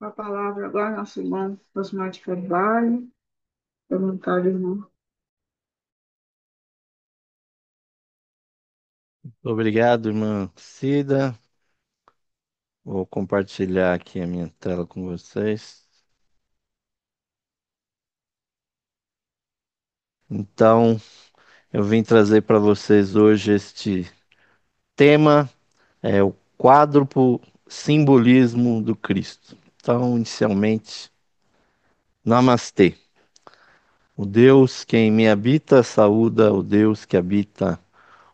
Com a palavra agora, nosso irmão Osmar de Carvalho, voluntário irmão. Obrigado, irmã Cida. Vou compartilhar aqui a minha tela com vocês. Então, eu vim trazer para vocês hoje este tema, o quádruplo simbolismo do Cristo. Então, inicialmente, Namastê. O Deus que em mim habita, saúda o Deus que habita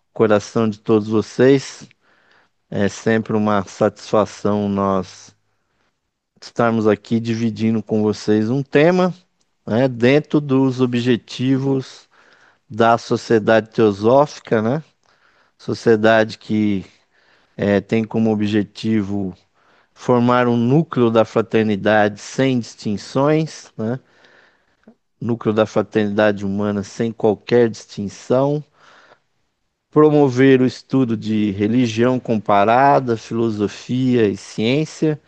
o coração de todos vocês. É sempre uma satisfação nós estarmos aqui dividindo com vocês um tema, né, dentro dos objetivos da sociedade teosófica, né? Sociedade que tem como objetivo formar um núcleo da fraternidade sem distinções, né? Núcleo da fraternidade humana sem qualquer distinção, promover o estudo de religião comparada, filosofia e ciência,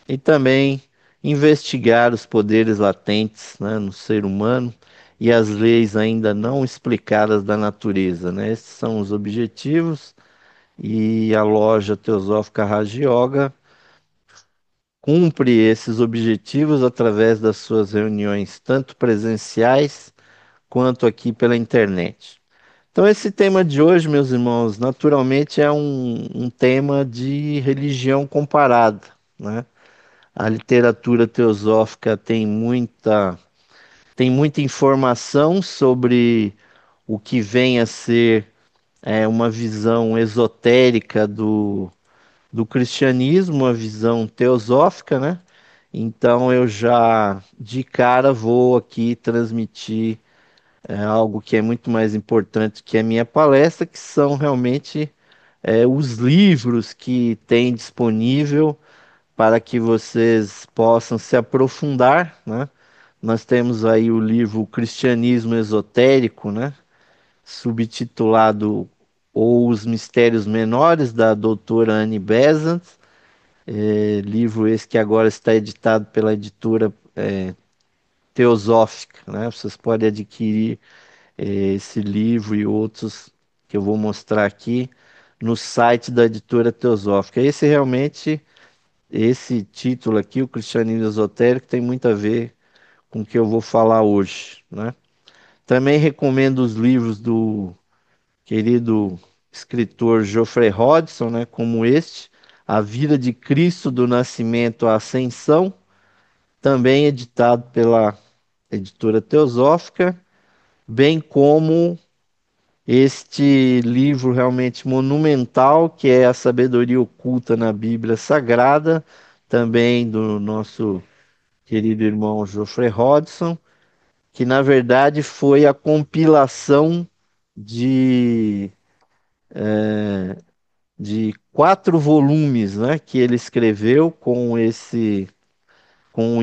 e também investigar os poderes latentes, né, no ser humano e as leis ainda não explicadas da natureza, né? Esses são os objetivos e a loja Teosófica Raja Yoga cumpre esses objetivos através das suas reuniões, tanto presenciais quanto aqui pela internet. Então, esse tema de hoje, meus irmãos, naturalmente é um tema de religião comparada, né? A literatura teosófica tem muita informação sobre o que vem a ser uma visão esotérica do cristianismo, uma visão teosófica, né? Então eu já de cara vou aqui transmitir algo que é muito mais importante que a minha palestra, que são realmente os livros que tem disponível para que vocês possam se aprofundar, né? Nós temos aí o livro Cristianismo Esotérico, né? Subtitulado Ou os Mistérios Menores, da doutora Anne Besant, livro esse que agora está editado pela editora Teosófica, né? Vocês podem adquirir esse livro e outros que eu vou mostrar aqui no site da editora Teosófica. Esse título aqui, o Cristianismo Esotérico, tem muito a ver com o que eu vou falar hoje, né? Também recomendo os livros do querido escritor Geoffrey Hodgson, né, como este, A Vida de Cristo do Nascimento à Ascensão, também editado pela editora Teosófica, bem como este livro realmente monumental, que é A Sabedoria Oculta na Bíblia Sagrada, também do nosso querido irmão Geoffrey Hodgson, que na verdade foi a compilação de, de 4 volumes, né, que ele escreveu com o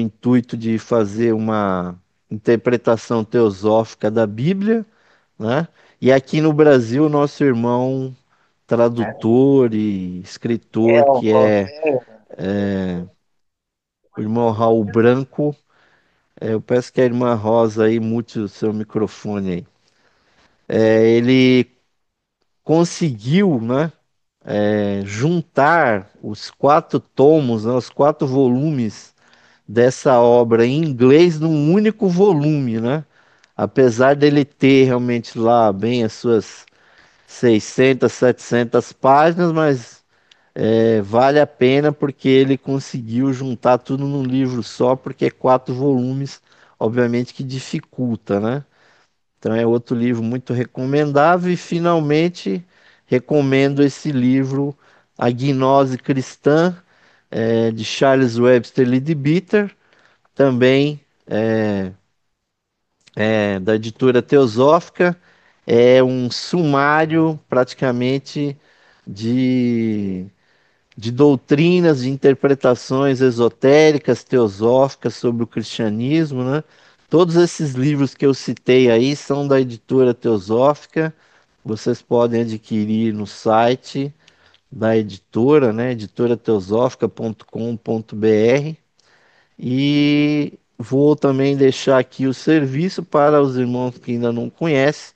intuito de fazer uma interpretação teosófica da Bíblia, né? E aqui no Brasil, nosso irmão tradutor e escritor, que é o irmão Raul Branco, eu peço que a irmã Rosa aí mute o seu microfone aí. Ele conseguiu, né, juntar os 4 tomos, né, os 4 volumes dessa obra em inglês num único volume, né? Apesar dele ter realmente lá bem as suas 600, 700 páginas, mas vale a pena porque ele conseguiu juntar tudo num livro só, porque é 4 volumes, obviamente que dificulta, né? Então é outro livro muito recomendável e finalmente recomendo esse livro, A Gnose Cristã, de Charles Webster Leadbeater, também da editora Teosófica, é um sumário praticamente de, de doutrinas, de interpretações esotéricas, teosóficas sobre o cristianismo, né? Todos esses livros que eu citei aí são da editora Teosófica. Vocês podem adquirir no site da editora, né? editorateosófica.com.br. E vou também deixar aqui o serviço para os irmãos que ainda não conhecem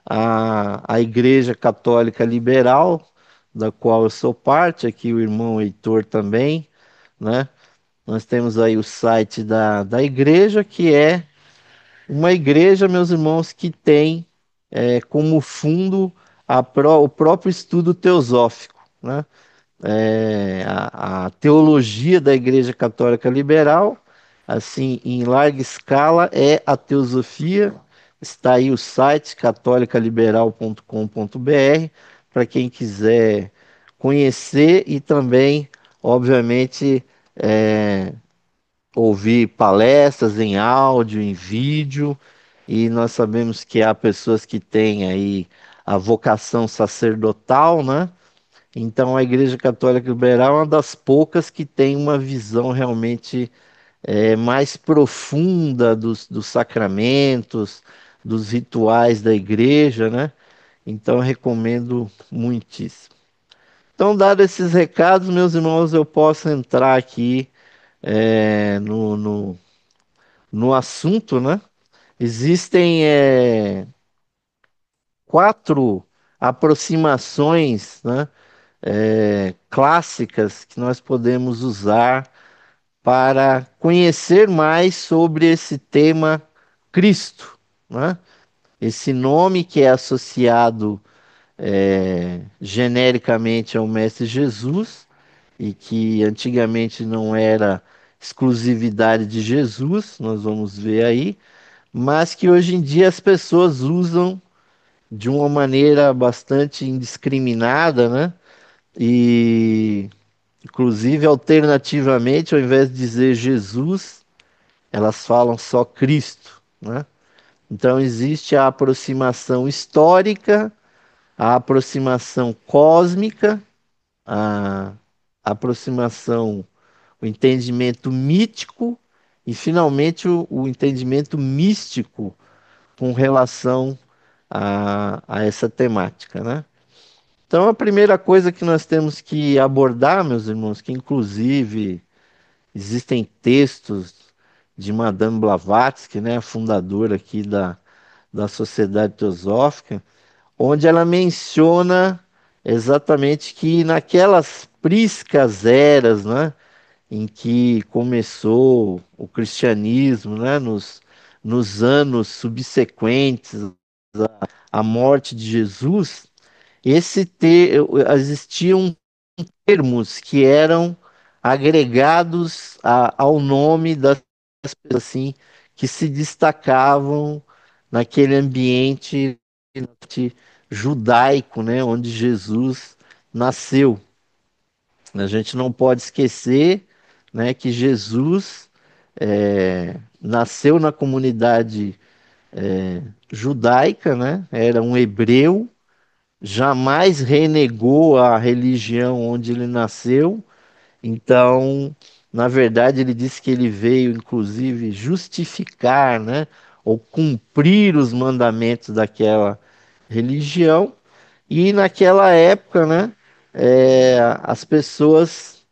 a Igreja Católica Liberal, da qual eu sou parte, aqui o irmão Heitor também, né? Nós temos aí o site da igreja, que é uma igreja, meus irmãos, que tem como fundo o próprio estudo teosófico, né? A teologia da Igreja Católica Liberal, assim, em larga escala, é a teosofia. Está aí o site catolicaliberal.com.br para quem quiser conhecer e também, obviamente, é, ouvir palestras em áudio, em vídeo. E nós sabemos que há pessoas que têm aí a vocação sacerdotal, né? Então, a Igreja Católica Liberal é uma das poucas que tem uma visão realmente mais profunda dos sacramentos, dos rituais da igreja, né? Então, eu recomendo muitíssimo. Então, dados esses recados, meus irmãos, eu posso entrar aqui no assunto, né? Existem quatro aproximações, né? Clássicas que nós podemos usar para conhecer mais sobre esse tema Cristo, né? Esse nome que é associado genericamente ao Mestre Jesus e que antigamente não era exclusividade de Jesus, nós vamos ver aí, mas que hoje em dia as pessoas usam de uma maneira bastante indiscriminada, né? E inclusive alternativamente, ao invés de dizer Jesus, elas falam só Cristo, né? Então existe a aproximação histórica, a aproximação cósmica, a aproximação, o entendimento mítico e finalmente o entendimento místico com relação a essa temática, né? Então a primeira coisa que nós temos que abordar, meus irmãos, que inclusive existem textos de Madame Blavatsky, né, a fundadora aqui da Sociedade Teosófica, onde ela menciona exatamente que naquelas priscas eras, né, em que começou o cristianismo, né, nos anos subsequentes à morte de Jesus, existiam termos que eram agregados ao nome das pessoas assim que se destacavam naquele ambiente judaico, né, onde Jesus nasceu. A gente não pode esquecer, né, que Jesus nasceu na comunidade judaica, né, era um hebreu, jamais renegou a religião onde ele nasceu. Então, na verdade, ele disse que ele veio, inclusive, justificar, né, ou cumprir os mandamentos daquela religião. E naquela época, né, as pessoas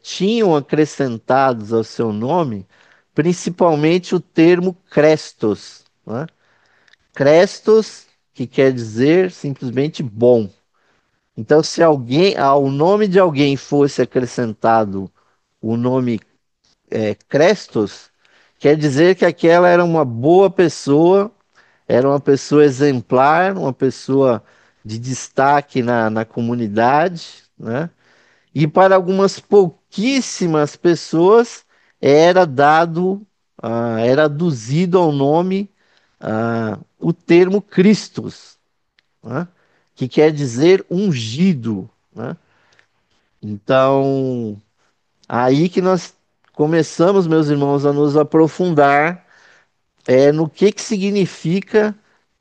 tinham acrescentados ao seu nome, principalmente o termo Crestos, né? Crestos, que quer dizer simplesmente bom. Então, se alguém, ao nome de alguém fosse acrescentado o nome Crestos, quer dizer que aquela era uma boa pessoa, era uma pessoa exemplar, uma pessoa de destaque na comunidade, né? E para algumas pouquíssimas pessoas era dado, era aduzido ao nome, o termo Christus, né? Que quer dizer ungido, né? Então, aí que nós começamos, meus irmãos, a nos aprofundar no que significa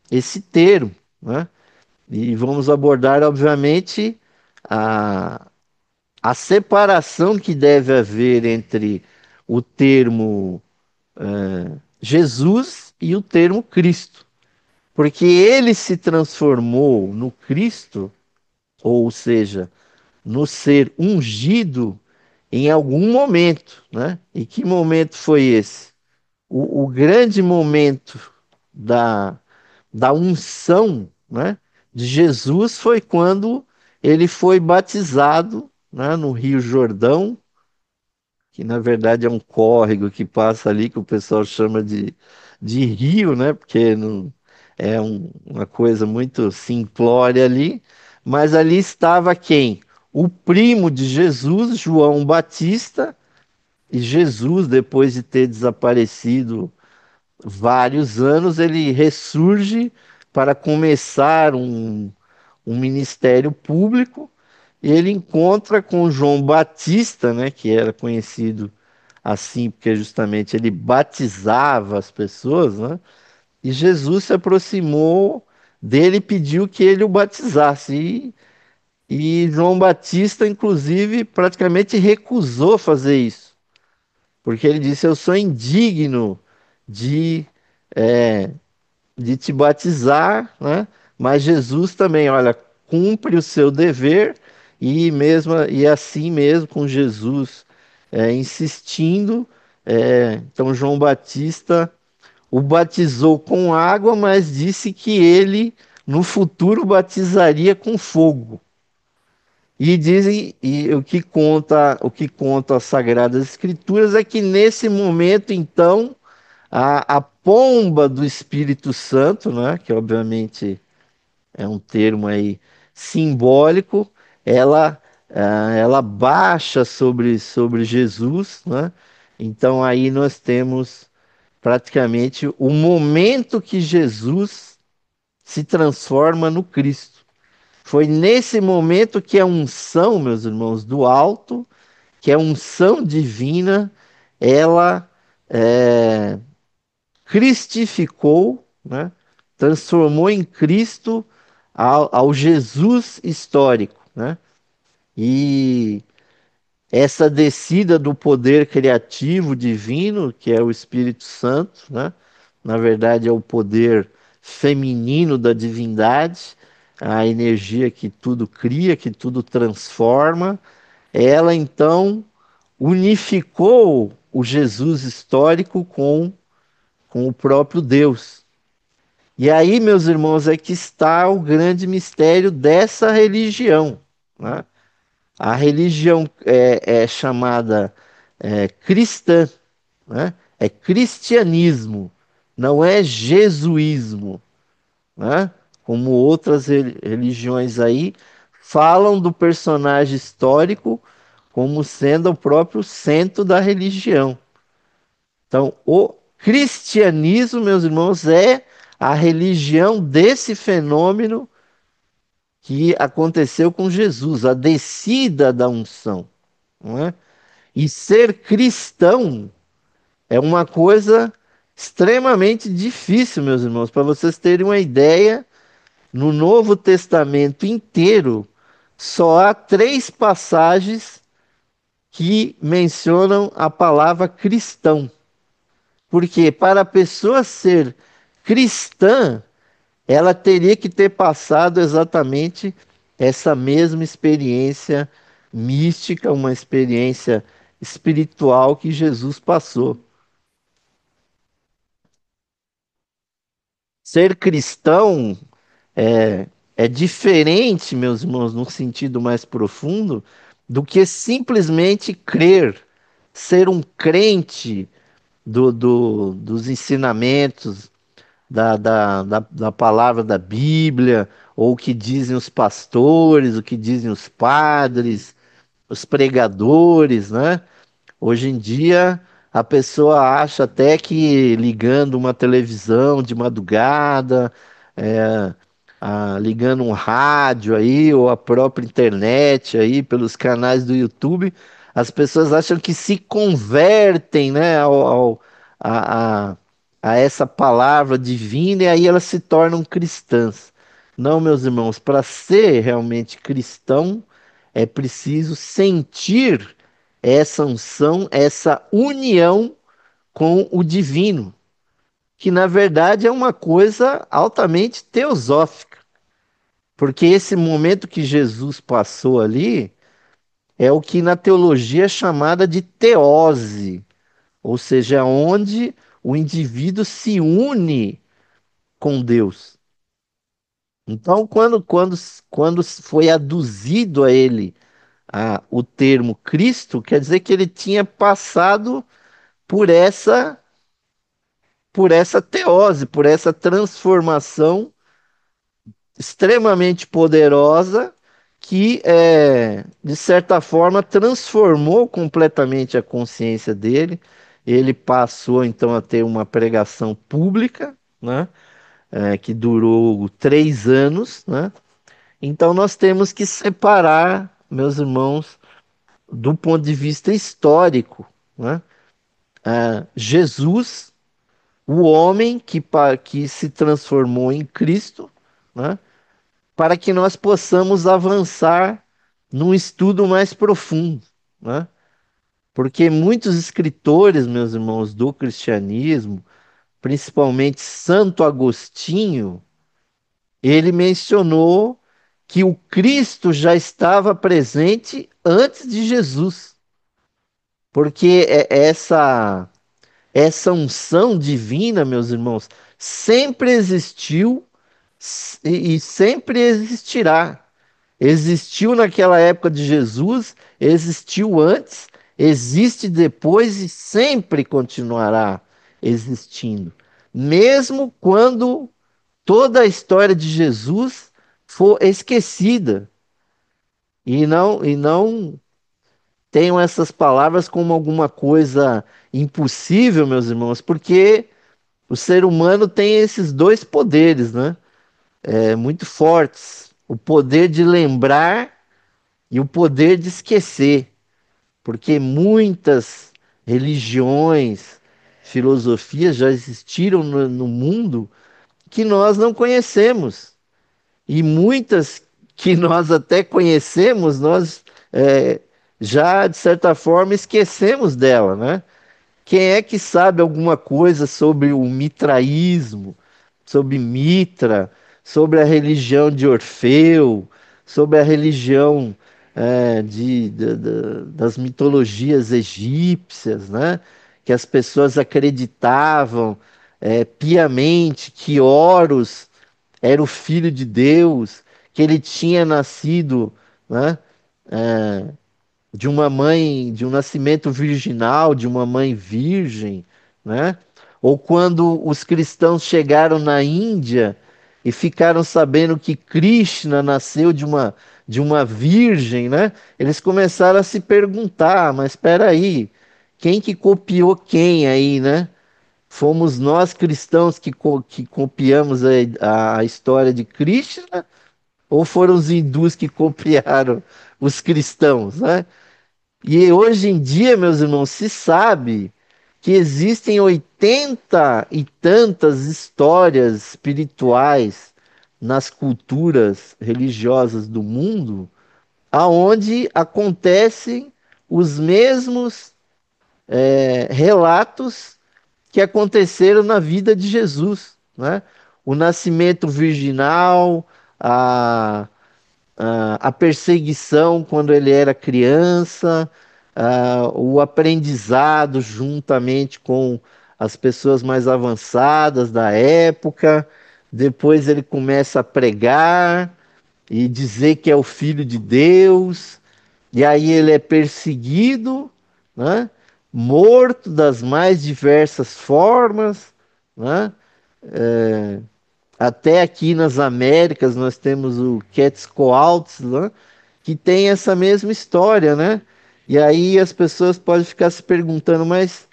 esse termo, né? E vamos abordar, obviamente, a, a separação que deve haver entre o termo Jesus e o termo Cristo. Porque ele se transformou no Cristo, ou seja, no ser ungido, em algum momento, né? E que momento foi esse? O grande momento da, da unção, né, de Jesus foi quando ele foi batizado, né, no Rio Jordão, que na verdade é um córrego que passa ali, que o pessoal chama de rio, né? Porque não, é uma coisa muito simplória ali. Mas ali estava quem? O primo de Jesus, João Batista, e Jesus, depois de ter desaparecido vários anos, ele ressurge para começar um ministério público. E ele encontra com João Batista, né, que era conhecido assim, porque justamente ele batizava as pessoas, né? E Jesus se aproximou dele e pediu que ele o batizasse. E João Batista, inclusive, praticamente recusou fazer isso, porque ele disse: Eu sou indigno de, é, de te batizar, né? Mas Jesus também, olha, cumpre o seu dever e assim mesmo com Jesus insistindo, então João Batista o batizou com água, mas disse que ele no futuro batizaria com fogo. E dizem, e o que conta as Sagradas Escrituras é que nesse momento, então, a pomba do Espírito Santo, né, que obviamente é um termo aí simbólico, ela baixa sobre Jesus, né? Então aí nós temos praticamente o momento que Jesus se transforma no Cristo. Foi nesse momento que a unção, meus irmãos, do alto, que a unção divina, ela é, cristificou, né? Transformou em Cristo ao Jesus histórico, né? E essa descida do poder criativo divino, que é o Espírito Santo, né? Na verdade, é o poder feminino da divindade, a energia que tudo cria, que tudo transforma. Ela então unificou o Jesus histórico com o próprio Deus. E aí, meus irmãos, é que está o grande mistério dessa religião, né? A religião é chamada cristã, né? É cristianismo, não é jesuísmo, né? Como outras religiões aí falam do personagem histórico como sendo o próprio centro da religião. Então, o cristianismo, meus irmãos, é a religião desse fenômeno que aconteceu com Jesus, a descida da unção, não é? E ser cristão é uma coisa extremamente difícil, meus irmãos. Para vocês terem uma ideia, no Novo Testamento inteiro, só há 3 passagens que mencionam a palavra cristão. Porque para a pessoa ser cristã, ela teria que ter passado exatamente essa mesma experiência mística, uma experiência espiritual que Jesus passou. Ser cristão é diferente, meus irmãos, num sentido mais profundo, do que simplesmente crer, ser um crente dos ensinamentos da palavra da Bíblia, ou o que dizem os pastores, o que dizem os padres, os pregadores, né? Hoje em dia, a pessoa acha até que ligando uma televisão de madrugada, é, ligando um rádio aí, ou a própria internet aí, pelos canais do YouTube, as pessoas acham que se convertem, né, a, a, a essa palavra divina e aí elas se tornam cristãs. Não, meus irmãos, para ser realmente cristão, é preciso sentir essa unção, essa união com o divino, que na verdade é uma coisa altamente teosófica, porque esse momento que Jesus passou ali é o que na teologia é chamada de teose, ou seja, onde o indivíduo se une com Deus. Então, quando foi aduzido a ele o termo Cristo, quer dizer que ele tinha passado por essa teose, por essa transformação extremamente poderosa que, de certa forma, transformou completamente a consciência dele. Ele passou então a ter uma pregação pública, né, que durou 3 anos, né? Então nós temos que separar, meus irmãos, do ponto de vista histórico, né? Jesus, o homem que se transformou em Cristo, né? Para que nós possamos avançar num estudo mais profundo, né? Porque muitos escritores, meus irmãos, do cristianismo, principalmente Santo Agostinho, ele mencionou que o Cristo já estava presente antes de Jesus, porque essa unção divina, meus irmãos, sempre existiu e sempre existirá. Existiu naquela época de Jesus, existiu antes, existe depois e sempre continuará existindo. Mesmo quando toda a história de Jesus for esquecida e não tenham essas palavras como alguma coisa impossível, meus irmãos, porque o ser humano tem esses dois poderes, né? Muito fortes: o poder de lembrar e o poder de esquecer, porque muitas religiões, filosofias já existiram no mundo que nós não conhecemos. E muitas que nós até conhecemos, nós é, já, de certa forma, esquecemos dela, né? Quem é que sabe alguma coisa sobre o mitraísmo, sobre Mitra, sobre a religião de Orfeu, sobre a religião das mitologias egípcias, né? Que as pessoas acreditavam piamente que Horus era o filho de Deus, que ele tinha nascido, né, de uma mãe, de um nascimento virginal, de uma mãe virgem, né? Ou quando os cristãos chegaram na Índia e ficaram sabendo que Krishna nasceu de uma virgem, né? Eles começaram a se perguntar, mas espera aí, quem que copiou quem aí, né? Fomos nós cristãos que copiamos a história de Krishna ou foram os hindus que copiaram os cristãos, né? E hoje em dia, meus irmãos, se sabe que existem 80 e tantas histórias espirituais nas culturas religiosas do mundo, aonde acontecem os mesmos relatos que aconteceram na vida de Jesus, né? O nascimento virginal, a, a perseguição quando ele era criança, o aprendizado juntamente com as pessoas mais avançadas da época. Depois ele começa a pregar e dizer que é o filho de Deus, e aí ele é perseguido, né? Morto das mais diversas formas, né? Até aqui nas Américas nós temos o Quetzalcoatl, né? Que tem essa mesma história, né? E aí as pessoas podem ficar se perguntando, mas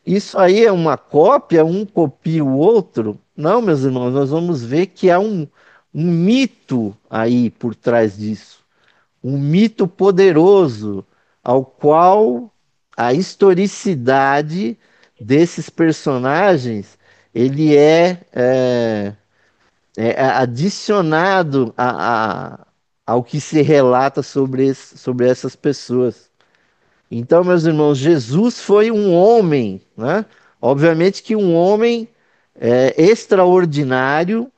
isso aí é uma cópia? Um copia o outro? Não, meus irmãos, nós vamos ver que há um mito aí por trás disso, um mito poderoso ao qual a historicidade desses personagens ele é adicionado ao que se relata sobre essas pessoas. Então, meus irmãos, Jesus foi um homem, né? Obviamente que um homem extraordinário,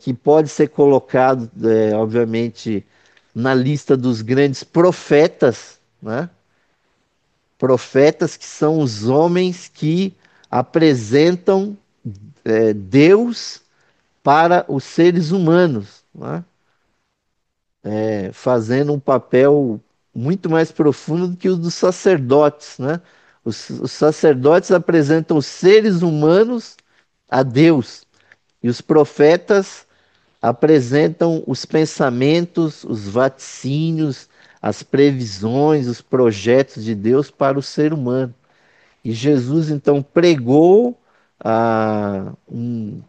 que pode ser colocado, obviamente, na lista dos grandes profetas, né? Profetas que são os homens que apresentam Deus para os seres humanos, né? Fazendo um papel muito mais profundo do que o dos sacerdotes, né? Os sacerdotes apresentam os seres humanos a Deus e os profetas apresentam os pensamentos, os vaticínios, as previsões, os projetos de Deus para o ser humano. E Jesus então pregou um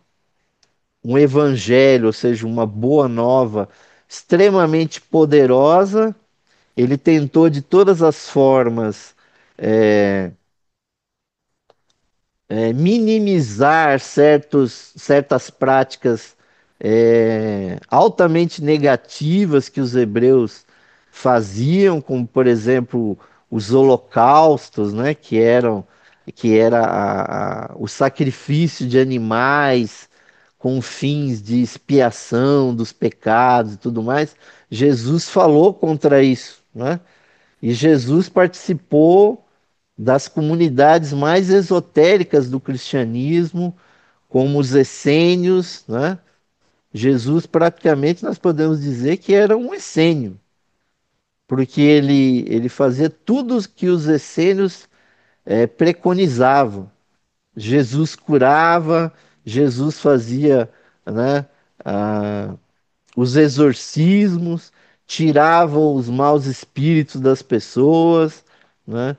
evangelho, ou seja, uma boa nova extremamente poderosa. Ele tentou de todas as formas minimizar certas práticas altamente negativas que os hebreus faziam, como por exemplo os holocaustos, né, que era o sacrifício de animais com fins de expiação dos pecados e tudo mais. Jesus falou contra isso, né? E Jesus participou das comunidades mais esotéricas do cristianismo, como os essênios, né? Jesus praticamente nós podemos dizer que era um essênio, porque ele fazia tudo o que os essênios preconizavam. Jesus curava, Jesus fazia, né, ah, os exorcismos, tiravam os maus espíritos das pessoas, né?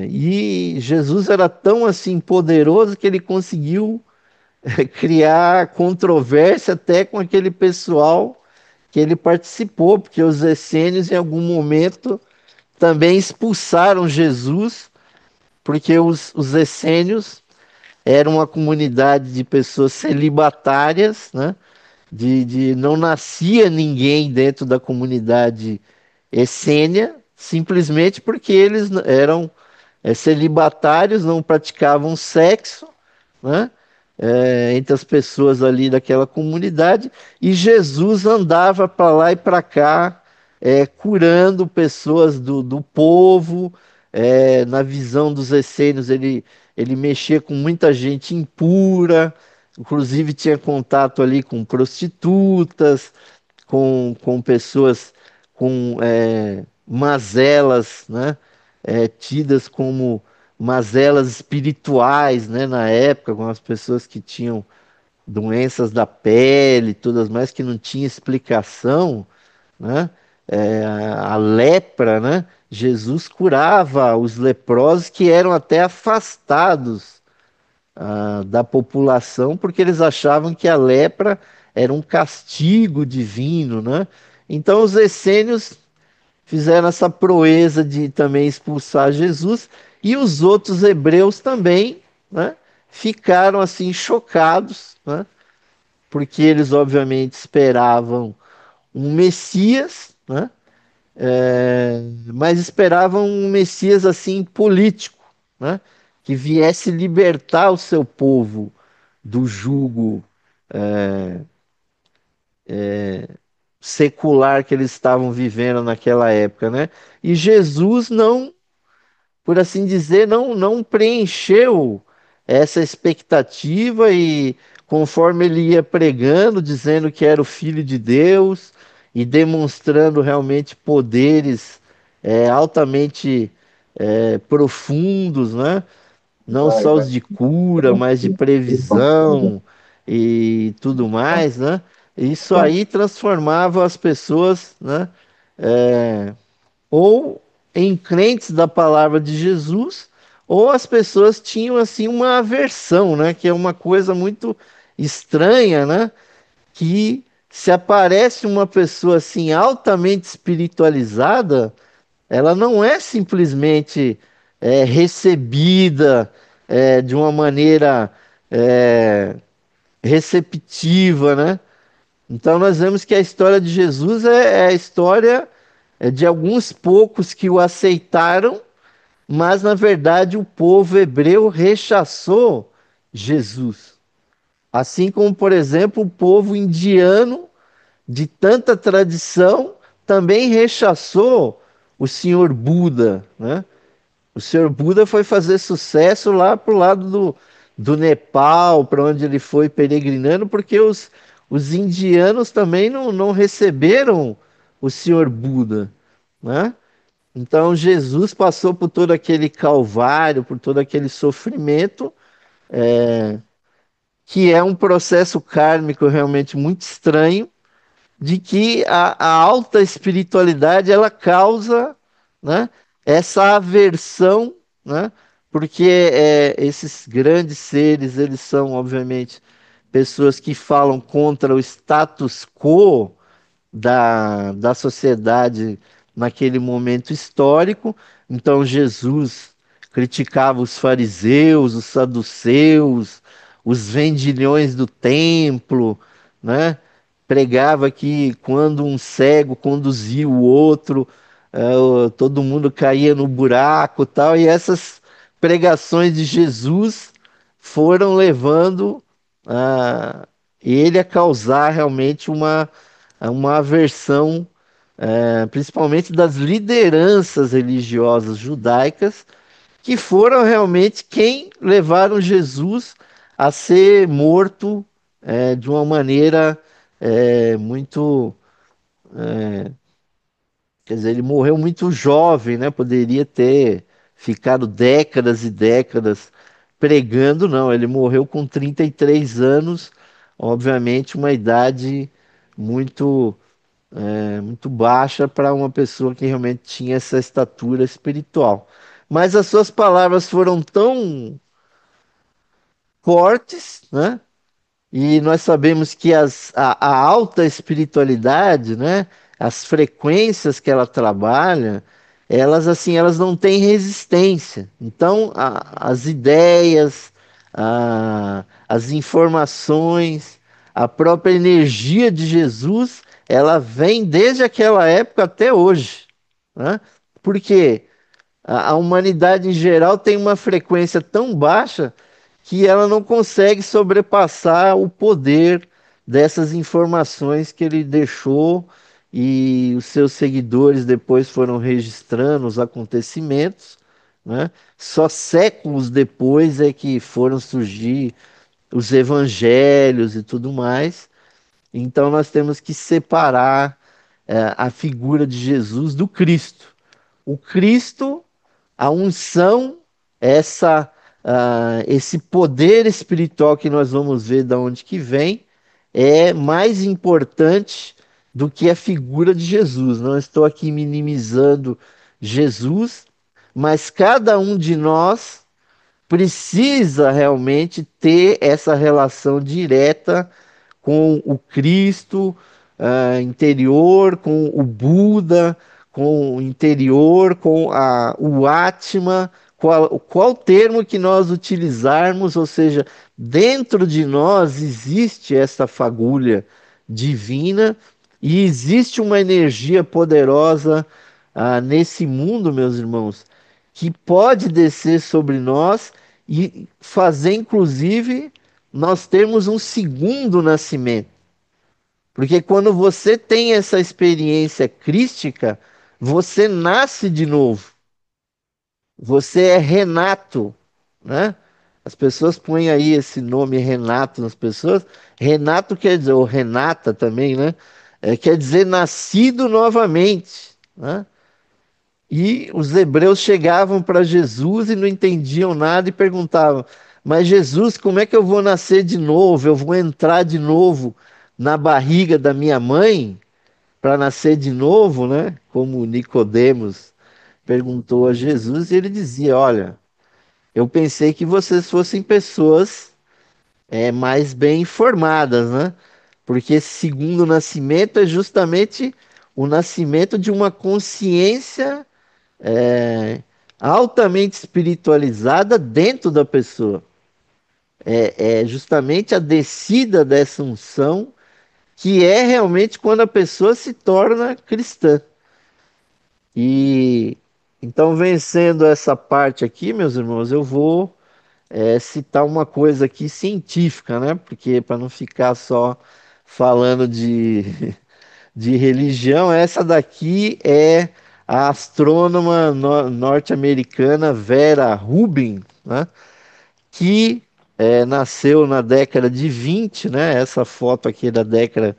E Jesus era tão assim poderoso que ele conseguiu criar controvérsia até com aquele pessoal que ele participou, porque os essênios em algum momento também expulsaram Jesus, porque os essênios eram uma comunidade de pessoas celibatárias, né? De não nascia ninguém dentro da comunidade essênia, simplesmente porque eles eram celibatários, não praticavam sexo, né? Entre as pessoas ali daquela comunidade, e Jesus andava para lá e para cá, curando pessoas do povo. Na visão dos essênios, ele mexia com muita gente impura, inclusive tinha contato ali com prostitutas, com pessoas com mazelas, né? Tidas como mazelas espirituais, né? Na época, com as pessoas que tinham doenças da pele, todas mais que não tinha explicação, né? A lepra, né? Jesus curava os leprosos que eram até afastados da população, porque eles achavam que a lepra era um castigo divino, né? Então os essênios fizeram essa proeza de também expulsar Jesus e os outros hebreus também, né? Ficaram assim chocados, né? Porque eles obviamente esperavam um Messias, né? Mas esperavam um Messias assim político, né? Que viesse libertar o seu povo do jugo secular que eles estavam vivendo naquela época, né? E Jesus não, por assim dizer, não preencheu essa expectativa e conforme ele ia pregando, dizendo que era o Filho de Deus e demonstrando realmente poderes altamente profundos, né? Não Vai, só vai. os de cura, mas de previsão e tudo mais, né? Isso aí transformava as pessoas, né? Ou em crentes da palavra de Jesus, ou as pessoas tinham assim uma aversão, né? Que é uma coisa muito estranha, né? Que se aparece uma pessoa assim altamente espiritualizada, ela não é simplesmente recebida de uma maneira é, receptiva, né? Então nós vemos que a história de Jesus é a história de alguns poucos que o aceitaram, mas na verdade o povo hebreu rechaçou Jesus. Assim como, por exemplo, o povo indiano de tanta tradição, também rechaçou o senhor Buda, né? O senhor Buda foi fazer sucesso lá pro lado do Nepal, para onde ele foi peregrinando, porque os indianos também não receberam o senhor Buda, né? Então Jesus passou por todo aquele calvário, por todo aquele sofrimento, que é um processo kármico realmente muito estranho, de que a alta espiritualidade ela causa, né, essa aversão, né, porque esses grandes seres eles são obviamente pessoas que falam contra o status quo da sociedade naquele momento histórico. Então, Jesus criticava os fariseus, os saduceus, os vendilhões do templo, né? Pregava que quando um cego conduzia o outro, todo mundo caía no buraco, tal, e essas pregações de Jesus foram levando ah, ele a causar realmente uma aversão, principalmente das lideranças religiosas judaicas, que foram realmente quem levaram Jesus a ser morto, de uma maneira, muito. Quer dizer, ele morreu muito jovem, né? Poderia ter ficado décadas e décadas pregando, não. Ele morreu com 33 anos, obviamente, uma idade muito muito baixa para uma pessoa que realmente tinha essa estatura espiritual. Mas as suas palavras foram tão fortes, né? E nós sabemos que a alta espiritualidade, né? As frequências que ela trabalha, elas assim, elas não têm resistência. Então, as ideias, as informações, a própria energia de Jesus, ela vem desde aquela época até hoje, né? Porque a humanidade em geral tem uma frequência tão baixa que ela não consegue sobrepassar o poder dessas informações que ele deixou, e os seus seguidores depois foram registrando os acontecimentos, né? Só séculos depois é que foram surgir os evangelhos e tudo mais. Então nós temos que separar a figura de Jesus do Cristo. O Cristo, a unção, essa, esse poder espiritual que nós vamos ver de onde que vem, é mais importante do que a figura de Jesus. Não estou aqui minimizando Jesus, mas cada um de nós precisa realmente ter essa relação direta com o Cristo interior, com o Buda, com o interior, com o Atma, qual termo que nós utilizarmos, ou seja, dentro de nós existe essa fagulha divina e existe uma energia poderosa nesse mundo, meus irmãos, que pode descer sobre nós e fazer, inclusive, nós termos um segundo nascimento. Porque quando você tem essa experiência crística, você nasce de novo. Você é Renato, né? As pessoas põem aí esse nome Renato nas pessoas. Renato quer dizer, ou Renata também, né? Quer dizer nascido novamente, né? E os hebreus chegavam para Jesus e não entendiam nada e perguntavam: Mas Jesus, como é que eu vou nascer de novo? Eu vou entrar de novo na barriga da minha mãe para nascer de novo, né? Como Nicodemos perguntou a Jesus e ele dizia: Olha, eu pensei que vocês fossem pessoas mais bem informadas, né? Porque esse segundo nascimento é justamente o nascimento de uma consciência é, altamente espiritualizada dentro da pessoa. É justamente a descida dessa unção que é realmente quando a pessoa se torna cristã. E então, vencendo essa parte aqui, meus irmãos, eu vou citar uma coisa aqui científica, né? Porque para não ficar só falando de religião. Essa daqui é a astrônoma norte-americana Vera Rubin, né? Que nasceu na década de 20, né? Essa foto aqui é da década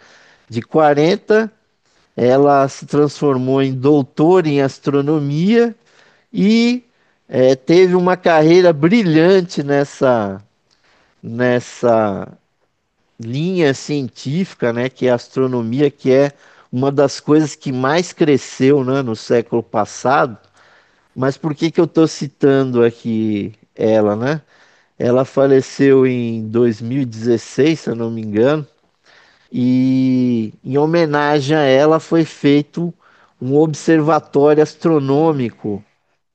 de 40. Ela se transformou em doutora em astronomia e teve uma carreira brilhante nessa linha científica, né, que é a astronomia, que é uma das coisas que mais cresceu, né, no século passado. Mas por que que eu estou citando aqui ela, né? Ela faleceu em 2016, se eu não me engano, e em homenagem a ela foi feito um observatório astronômico,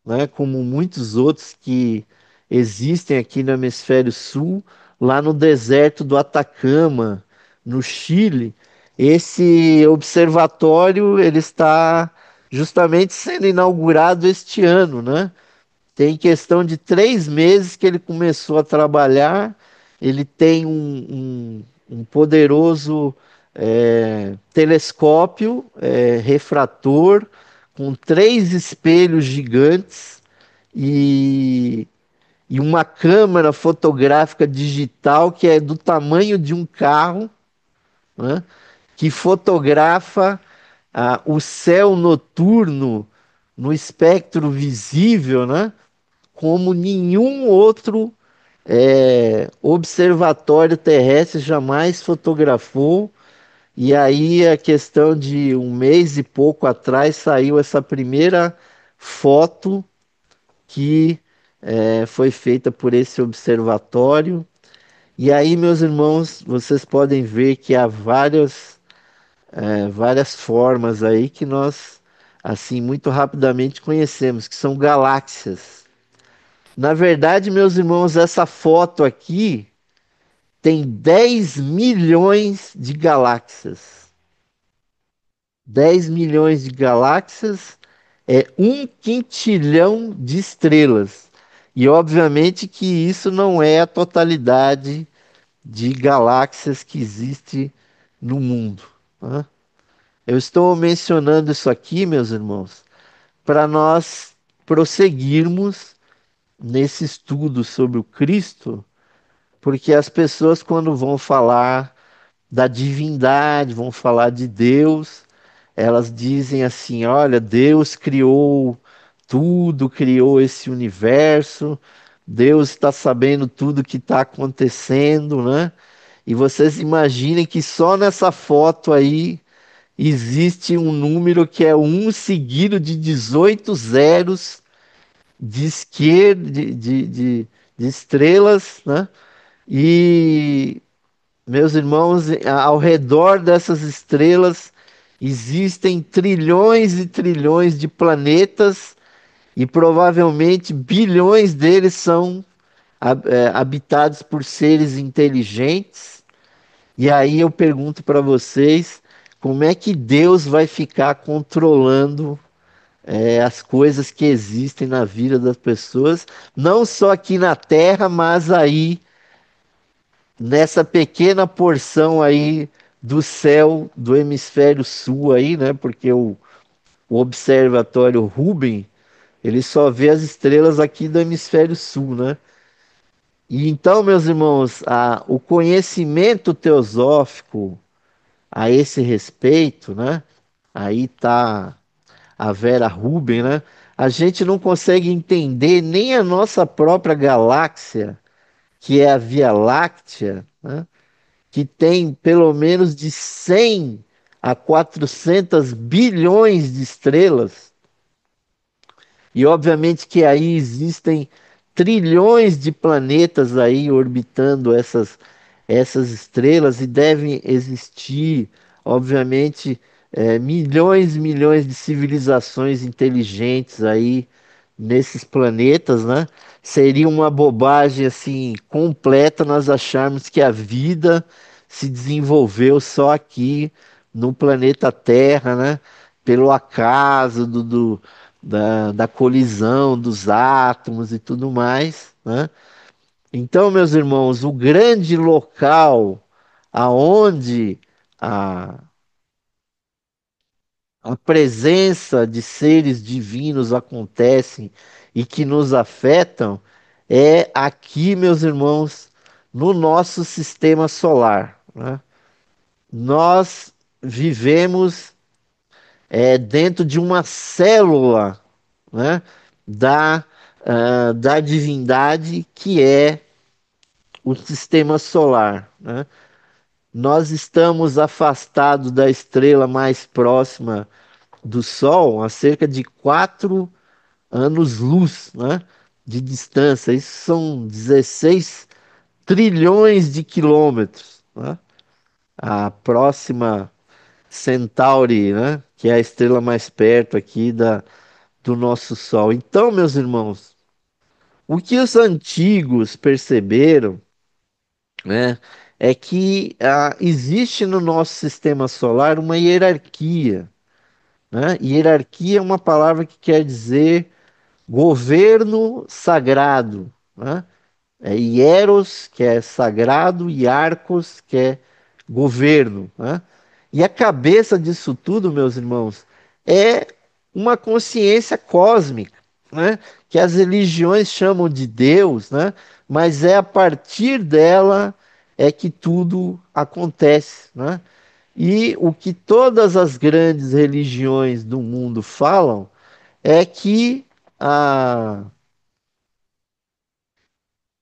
né, como muitos outros que existem aqui no Hemisfério Sul, lá no deserto do Atacama, no Chile. Esse observatório ele está justamente sendo inaugurado este ano, né? Tem questão de 3 meses que ele começou a trabalhar. Ele tem um poderoso telescópio refrator com 3 espelhos gigantes e, e uma câmera fotográfica digital que é do tamanho de um carro, né? Que fotografa o céu noturno no espectro visível, né? Como nenhum outro observatório terrestre jamais fotografou. E aí, a questão de um mês e pouco atrás, saiu essa primeira foto que foi feita por esse observatório. E aí, meus irmãos, vocês podem ver que há várias formas aí que nós, assim, muito rapidamente conhecemos, que são galáxias. Na verdade, meus irmãos, essa foto aqui tem 10 milhões de galáxias. 10 milhões de galáxias é um quintilhão de estrelas. E obviamente que isso não é a totalidade de galáxias que existe no mundo, né? Eu estou mencionando isso aqui, meus irmãos, para nós prosseguirmos nesse estudo sobre o Cristo. Porque as pessoas, quando vão falar da divindade, vão falar de Deus, elas dizem assim: olha, Deus criou tudo, criou esse universo, Deus está sabendo tudo que está acontecendo, né? E vocês imaginem que só nessa foto aí existe um número que é um seguido de 18 zeros de esquerda, de estrelas, né? E, meus irmãos, ao redor dessas estrelas existem trilhões e trilhões de planetas e provavelmente bilhões deles são habitados por seres inteligentes. E aí eu pergunto para vocês, como é que Deus vai ficar controlando as coisas que existem na vida das pessoas, não só aqui na Terra, mas aí nessa pequena porção aí do céu do hemisfério sul aí, né? Porque o observatório Rubin, ele só vê as estrelas aqui do hemisfério sul, né? E então, meus irmãos, o conhecimento teosófico a esse respeito, né? Aí tá a Vera Rubin, né? A gente não consegue entender nem a nossa própria galáxia, que é a Via Láctea, né? Que tem pelo menos de 100 a 400 bilhões de estrelas, e obviamente que aí existem trilhões de planetas aí orbitando essas estrelas, e devem existir, obviamente, milhões e milhões de civilizações inteligentes aí nesses planetas, né? Seria uma bobagem assim completa nós acharmos que a vida se desenvolveu só aqui no planeta Terra, né? Pelo acaso da colisão dos átomos e tudo mais, né? Então, meus irmãos, o grande local aonde a, a presença de seres divinos acontecem e que nos afetam é aqui, meus irmãos, no nosso sistema solar, né? Nós vivemos dentro de uma célula, né, da divindade que é o sistema solar, né? Nós estamos afastados da estrela mais próxima do Sol a cerca de 4 anos-luz, né, de distância. Isso são 16 trilhões de quilômetros, né? A próxima Centauri, né, que é a estrela mais perto aqui do nosso Sol. Então, meus irmãos, o que os antigos perceberam, né, é que existe no nosso sistema solar uma hierarquia, né? Hierarquia é uma palavra que quer dizer governo sagrado, né? É hieros, que é sagrado, e arcos, que é governo, né? E a cabeça disso tudo, meus irmãos, é uma consciência cósmica, né? Que as religiões chamam de Deus, né? Mas é a partir dela é que tudo acontece, né? E o que todas as grandes religiões do mundo falam é que a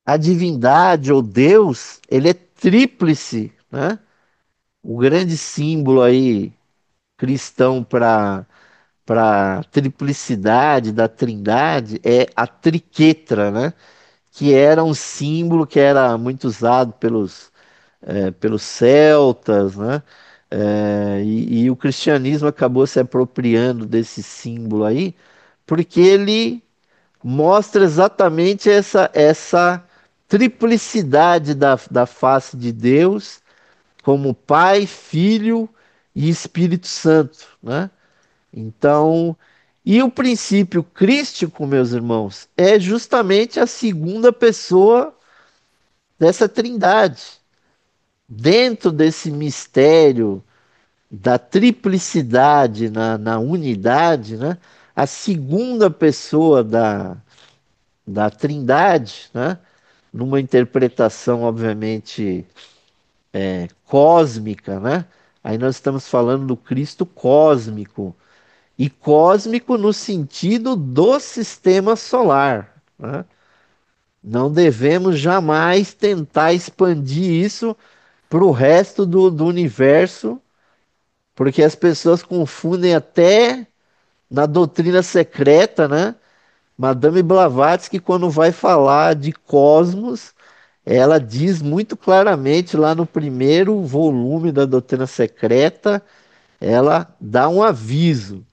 a divindade ou Deus, ele é tríplice, né? O grande símbolo aí cristão para triplicidade da Trindade é a triquetra, né? Que era um símbolo que era muito usado pelos celtas, né? E o cristianismo acabou se apropriando desse símbolo aí, porque ele mostra exatamente essa triplicidade da face de Deus, como Pai, Filho e Espírito Santo, né? Então, e o princípio crístico, meus irmãos, é justamente a segunda pessoa dessa trindade. Dentro desse mistério da triplicidade na unidade, né? A segunda pessoa da trindade, né? Numa interpretação, obviamente, cósmica, né? Aí nós estamos falando do Cristo cósmico. E cósmico no sentido do sistema solar, né? Não devemos jamais tentar expandir isso para o resto do universo, porque as pessoas confundem até na doutrina secreta, né? Madame Blavatsky, quando vai falar de cosmos, ela diz muito claramente lá no primeiro volume da Doutrina Secreta, ela dá um aviso.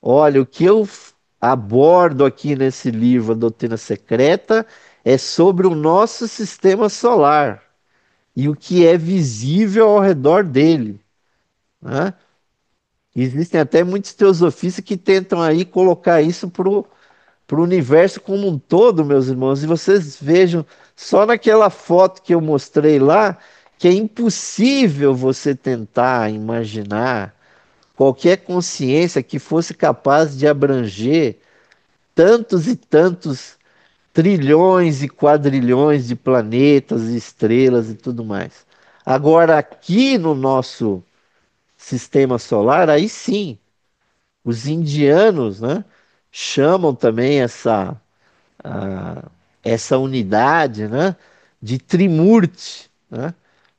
Olha, o que eu abordo aqui nesse livro, A Doutrina Secreta, é sobre o nosso sistema solar e o que é visível ao redor dele, né? Existem até muitos teosofistas que tentam aí colocar isso para o universo como um todo, meus irmãos. E vocês vejam, só naquela foto que eu mostrei lá, que é impossível você tentar imaginar qualquer consciência que fosse capaz de abranger tantos e tantos trilhões e quadrilhões de planetas, estrelas e tudo mais. Agora, aqui no nosso sistema solar, aí sim, os indianos, né, chamam também essa unidade, né, de Trimurti, né?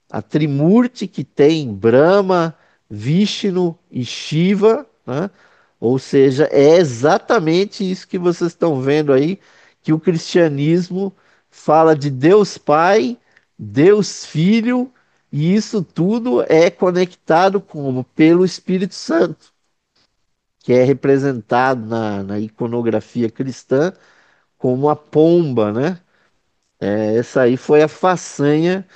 A Trimurti que tem Brahma, Vishnu e Shiva, né? Ou seja, é exatamente isso que vocês estão vendo aí, que o cristianismo fala de Deus Pai, Deus Filho, e isso tudo é conectado como pelo Espírito Santo, que é representado na iconografia cristã como a pomba, né? Essa aí foi a façanha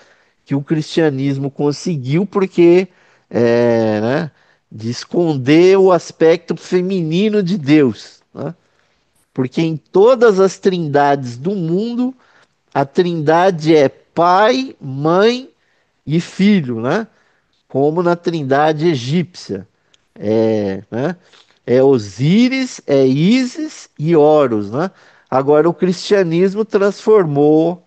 que o cristianismo conseguiu, porque né, de esconder o aspecto feminino de Deus, né? Porque em todas as trindades do mundo, a trindade é pai, mãe e filho, né? Como na trindade egípcia. né? É Osíris, é Ísis e Horus, né? Agora o cristianismo transformou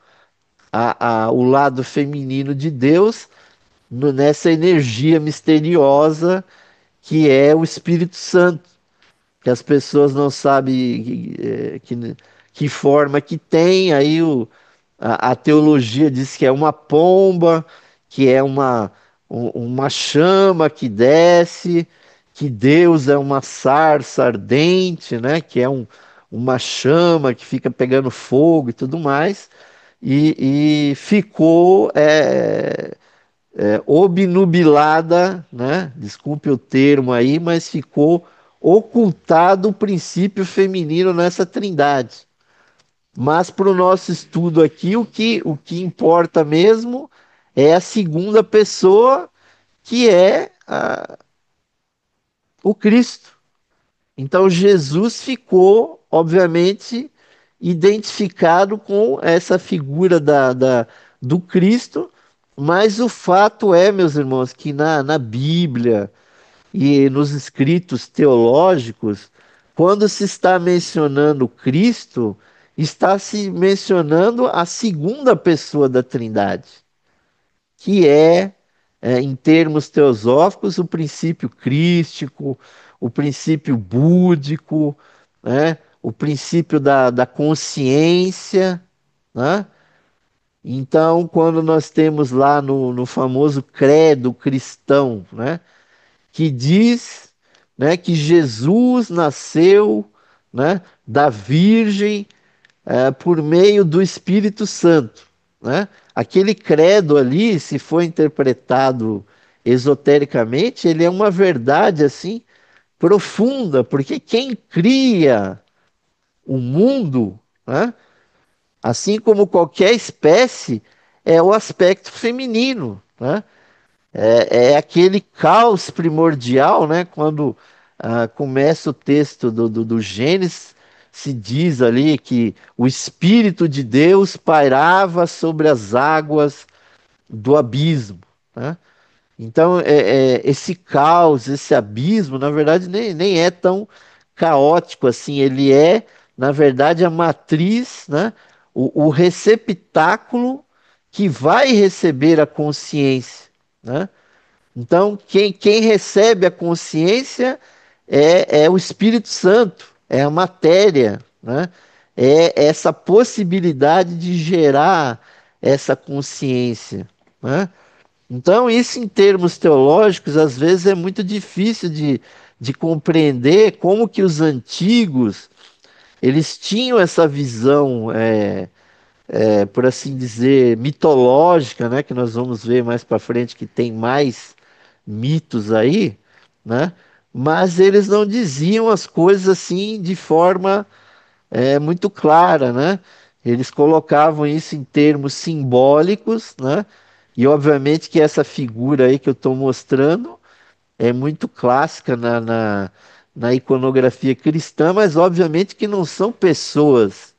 o lado feminino de Deus nessa energia misteriosa que é o Espírito Santo, que as pessoas não sabem que forma que tem, aí a teologia diz que é uma pomba, que é uma chama que desce, que Deus é uma sarça ardente, né? Que é uma chama que fica pegando fogo e tudo mais, e ficou obnubilada, né? Desculpe o termo aí, mas ficou ocultado o princípio feminino nessa trindade. Mas para o nosso estudo aqui, o que importa mesmo é a segunda pessoa, que é o Cristo. Então Jesus ficou, obviamente, identificado com essa figura do Cristo, mas o fato é, meus irmãos, que na Bíblia e nos escritos teológicos, quando se está mencionando Cristo, está se mencionando a segunda pessoa da Trindade, que em termos teosóficos, o princípio crístico, o princípio búdico, né? O princípio da consciência, né? Então, quando nós temos lá no famoso credo cristão, né? Que diz, né, que Jesus nasceu, né, da Virgem, por meio do Espírito Santo, né? Aquele credo ali, se for interpretado esotericamente, ele é uma verdade assim profunda, porque quem cria o mundo, né, assim como qualquer espécie, é o aspecto feminino, né? É aquele caos primordial, né? Quando começa o texto do Gênesis, se diz ali que o Espírito de Deus pairava sobre as águas do abismo, né? Então, esse caos, esse abismo, na verdade, nem é tão caótico assim. Ele é, na verdade, a matriz, né? O receptáculo que vai receber a consciência, né? Então, quem recebe a consciência é o Espírito Santo, é a matéria, né? É essa possibilidade de gerar essa consciência, né? Então, isso em termos teológicos, às vezes é muito difícil de compreender como que os antigos, eles tinham essa visão, por assim dizer, mitológica, né? Que nós vamos ver mais para frente que tem mais mitos aí, né? Mas eles não diziam as coisas assim de forma muito clara, né? Eles colocavam isso em termos simbólicos, né? E obviamente que essa figura aí que eu estou mostrando é muito clássica na iconografia cristã, mas obviamente que não são pessoas,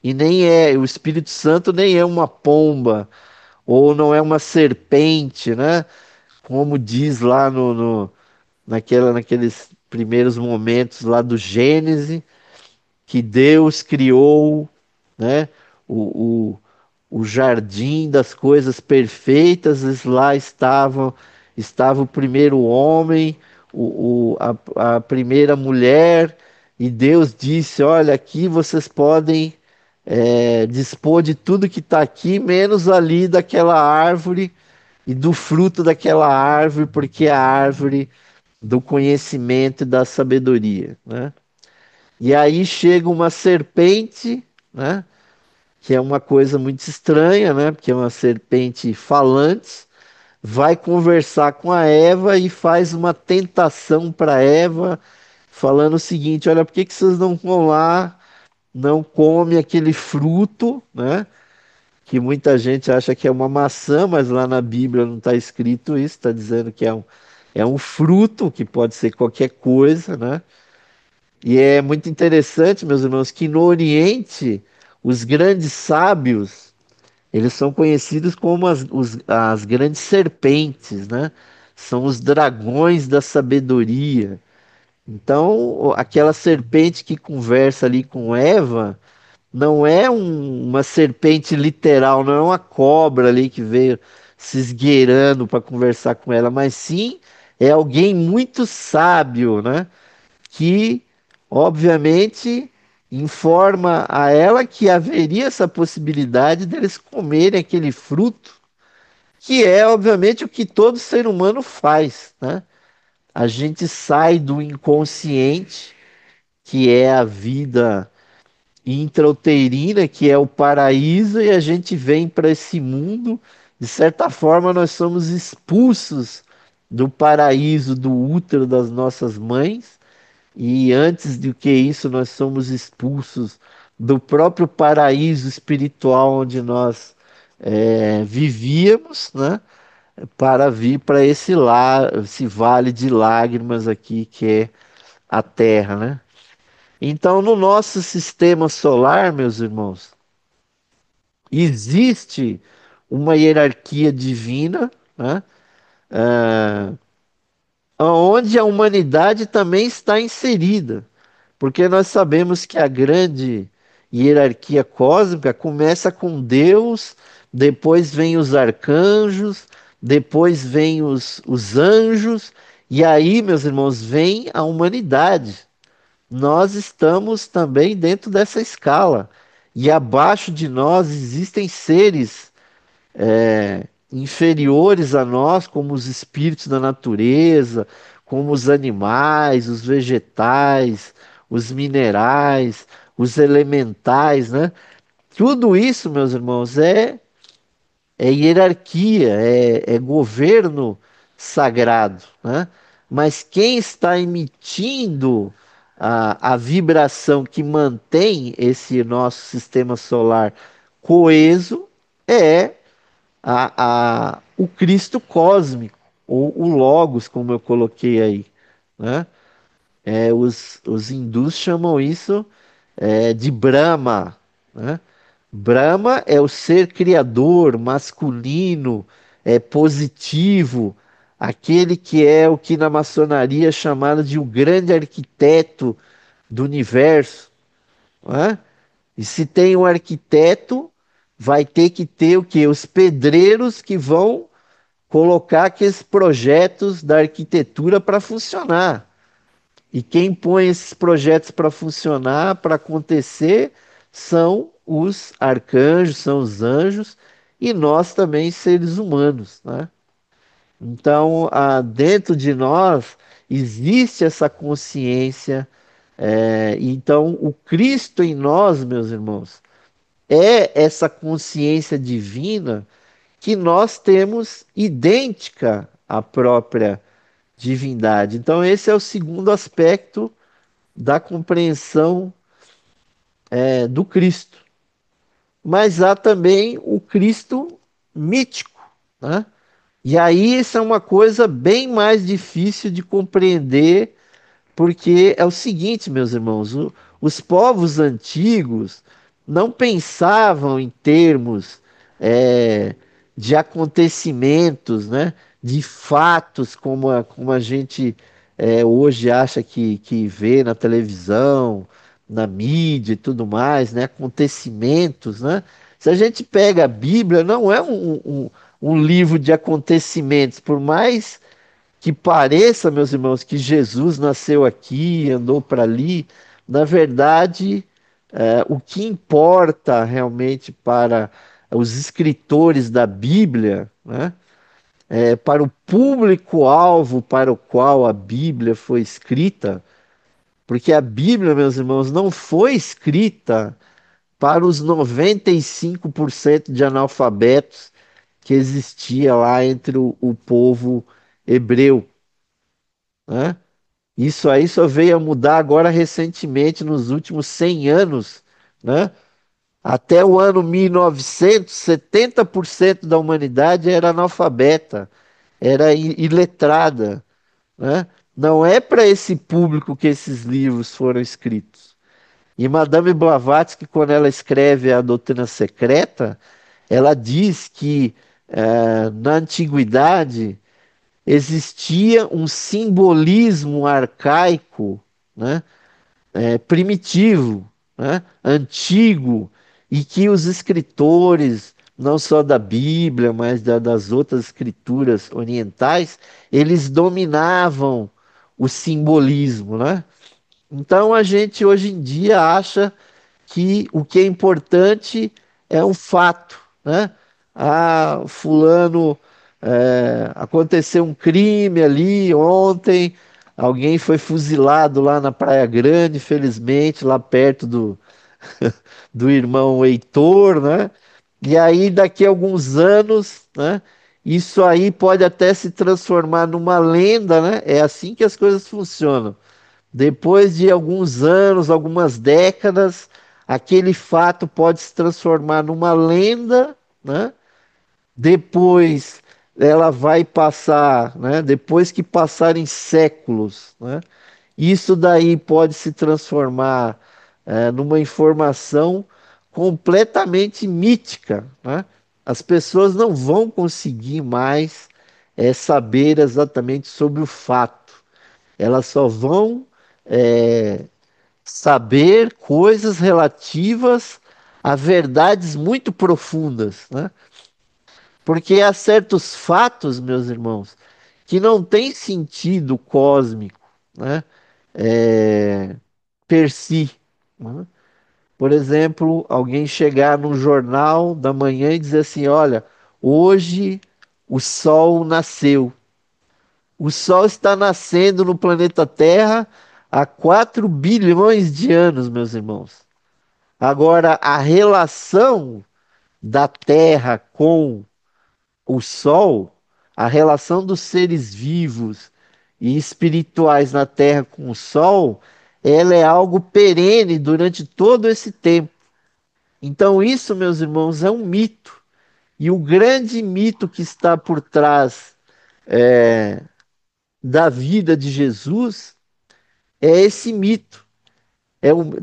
e nem é, o Espírito Santo nem é uma pomba, ou não é uma serpente, né? Como diz lá naqueles primeiros momentos lá do Gênesis, que Deus criou, né, o, o jardim das coisas perfeitas, lá estava o primeiro homem, a primeira mulher, e Deus disse: Olha, aqui vocês podem dispor de tudo que está aqui, menos ali daquela árvore e do fruto daquela árvore, porque é a árvore do conhecimento e da sabedoria, né? E aí chega uma serpente, né? Que é uma coisa muito estranha, né? Porque é uma serpente falante, vai conversar com a Eva e faz uma tentação para Eva, falando o seguinte: olha, por que que vocês não vão lá, não comem aquele fruto, né? Que muita gente acha que é uma maçã, mas lá na Bíblia não está escrito isso, está dizendo que é um fruto, que pode ser qualquer coisa, né? E é muito interessante, meus irmãos, que no Oriente, os grandes sábios, eles são conhecidos como as grandes serpentes, né? são os dragões da sabedoria. Então, aquela serpente que conversa ali com Eva não é uma serpente literal, não é uma cobra ali que veio se esgueirando para conversar com ela, mas sim é alguém muito sábio, né? Que, obviamente, informa a ela que haveria essa possibilidade deles comerem aquele fruto, que é, obviamente, o que todo ser humano faz, né? A gente sai do inconsciente, que é a vida intrauterina, que é o paraíso, e a gente vem para esse mundo. De certa forma, nós somos expulsos do paraíso, do útero das nossas mães, e antes do que isso, nós somos expulsos do próprio paraíso espiritual onde nós vivíamos, né? Para vir para esse vale de lágrimas aqui que é a Terra, né? Então, no nosso sistema solar, meus irmãos, existe uma hierarquia divina, né? Onde a humanidade também está inserida, porque nós sabemos que a grande hierarquia cósmica começa com Deus, depois vem os arcanjos, depois vem os anjos, e aí, meus irmãos, vem a humanidade. Nós estamos também dentro dessa escala. E abaixo de nós existem seres inferiores a nós, como os espíritos da natureza, como os animais, os vegetais, os minerais, os elementais, né? Tudo isso, meus irmãos, é hierarquia, é governo sagrado, né? Mas quem está emitindo a vibração que mantém esse nosso sistema solar coeso é o Cristo cósmico, ou o Logos, como eu coloquei aí, né? Os hindus chamam isso de Brahma, né? Brahma é o ser criador, masculino, positivo, aquele que é o que na maçonaria é chamado de o grande arquiteto do universo, né? E se tem um arquiteto, vai ter que ter o quê? Os pedreiros que vão colocar aqueles projetos da arquitetura para funcionar. E quem põe esses projetos para funcionar, para acontecer, são os arcanjos, são os anjos e nós também, seres humanos, né? Então, dentro de nós existe essa consciência. Então, o Cristo em nós, meus irmãos, é essa consciência divina que nós temos idêntica à própria divindade. Então, esse é o segundo aspecto da compreensão do Cristo. Mas há também o Cristo mítico, né? E aí isso é uma coisa bem mais difícil de compreender, porque é o seguinte, meus irmãos, os povos antigos não pensavam em termos é, de acontecimentos, né? De fatos como a gente hoje acha que vê na televisão, na mídia e tudo mais, né? Acontecimentos, né? Se a gente pega a Bíblia, não é um livro de acontecimentos, por mais que pareça, meus irmãos, que Jesus nasceu aqui, andou para ali, na verdade, o que importa realmente para os escritores da Bíblia, né, para o público-alvo para o qual a Bíblia foi escrita, porque a Bíblia, meus irmãos, não foi escrita para os 95% de analfabetos que existia lá entre o povo hebreu, né? Isso aí só veio a mudar agora recentemente, nos últimos 100 anos, né? Até o ano 1900, 70% da humanidade era analfabeta, era iletrada, né? Não é para esse público que esses livros foram escritos. E Madame Blavatsky, quando ela escreve a Doutrina Secreta, ela diz que na antiguidade existia um simbolismo arcaico, né, primitivo, né, antigo, e que os escritores, não só da Bíblia, mas das outras escrituras orientais, eles dominavam o simbolismo, né? Então a gente hoje em dia acha que o que é importante é um fato, né? Ah, fulano, aconteceu um crime ali ontem, alguém foi fuzilado lá na Praia Grande, felizmente, lá perto do irmão Heitor, né? E aí, daqui a alguns anos, né? Isso aí pode até se transformar numa lenda, né? É assim que as coisas funcionam. Depois de alguns anos, algumas décadas, aquele fato pode se transformar numa lenda, né? Depois ela vai passar, né? Depois que passarem séculos, né? Isso daí pode se transformar numa informação completamente mítica, né? As pessoas não vão conseguir mais saber exatamente sobre o fato. Elas só vão é, saber coisas relativas a verdades muito profundas, né? Porque há certos fatos, meus irmãos, que não têm sentido cósmico, né? É, per si, né? Por exemplo, alguém chegar no jornal da manhã e dizer assim: olha, hoje o sol nasceu. O sol está nascendo no planeta Terra há 4 bilhões de anos, meus irmãos. Agora, a relação da Terra com o Sol, a relação dos seres vivos e espirituais na Terra com o Sol, ela é algo perene durante todo esse tempo. Então, isso, meus irmãos, é um mito. E o grande mito que está por trás da vida de Jesus é esse mito,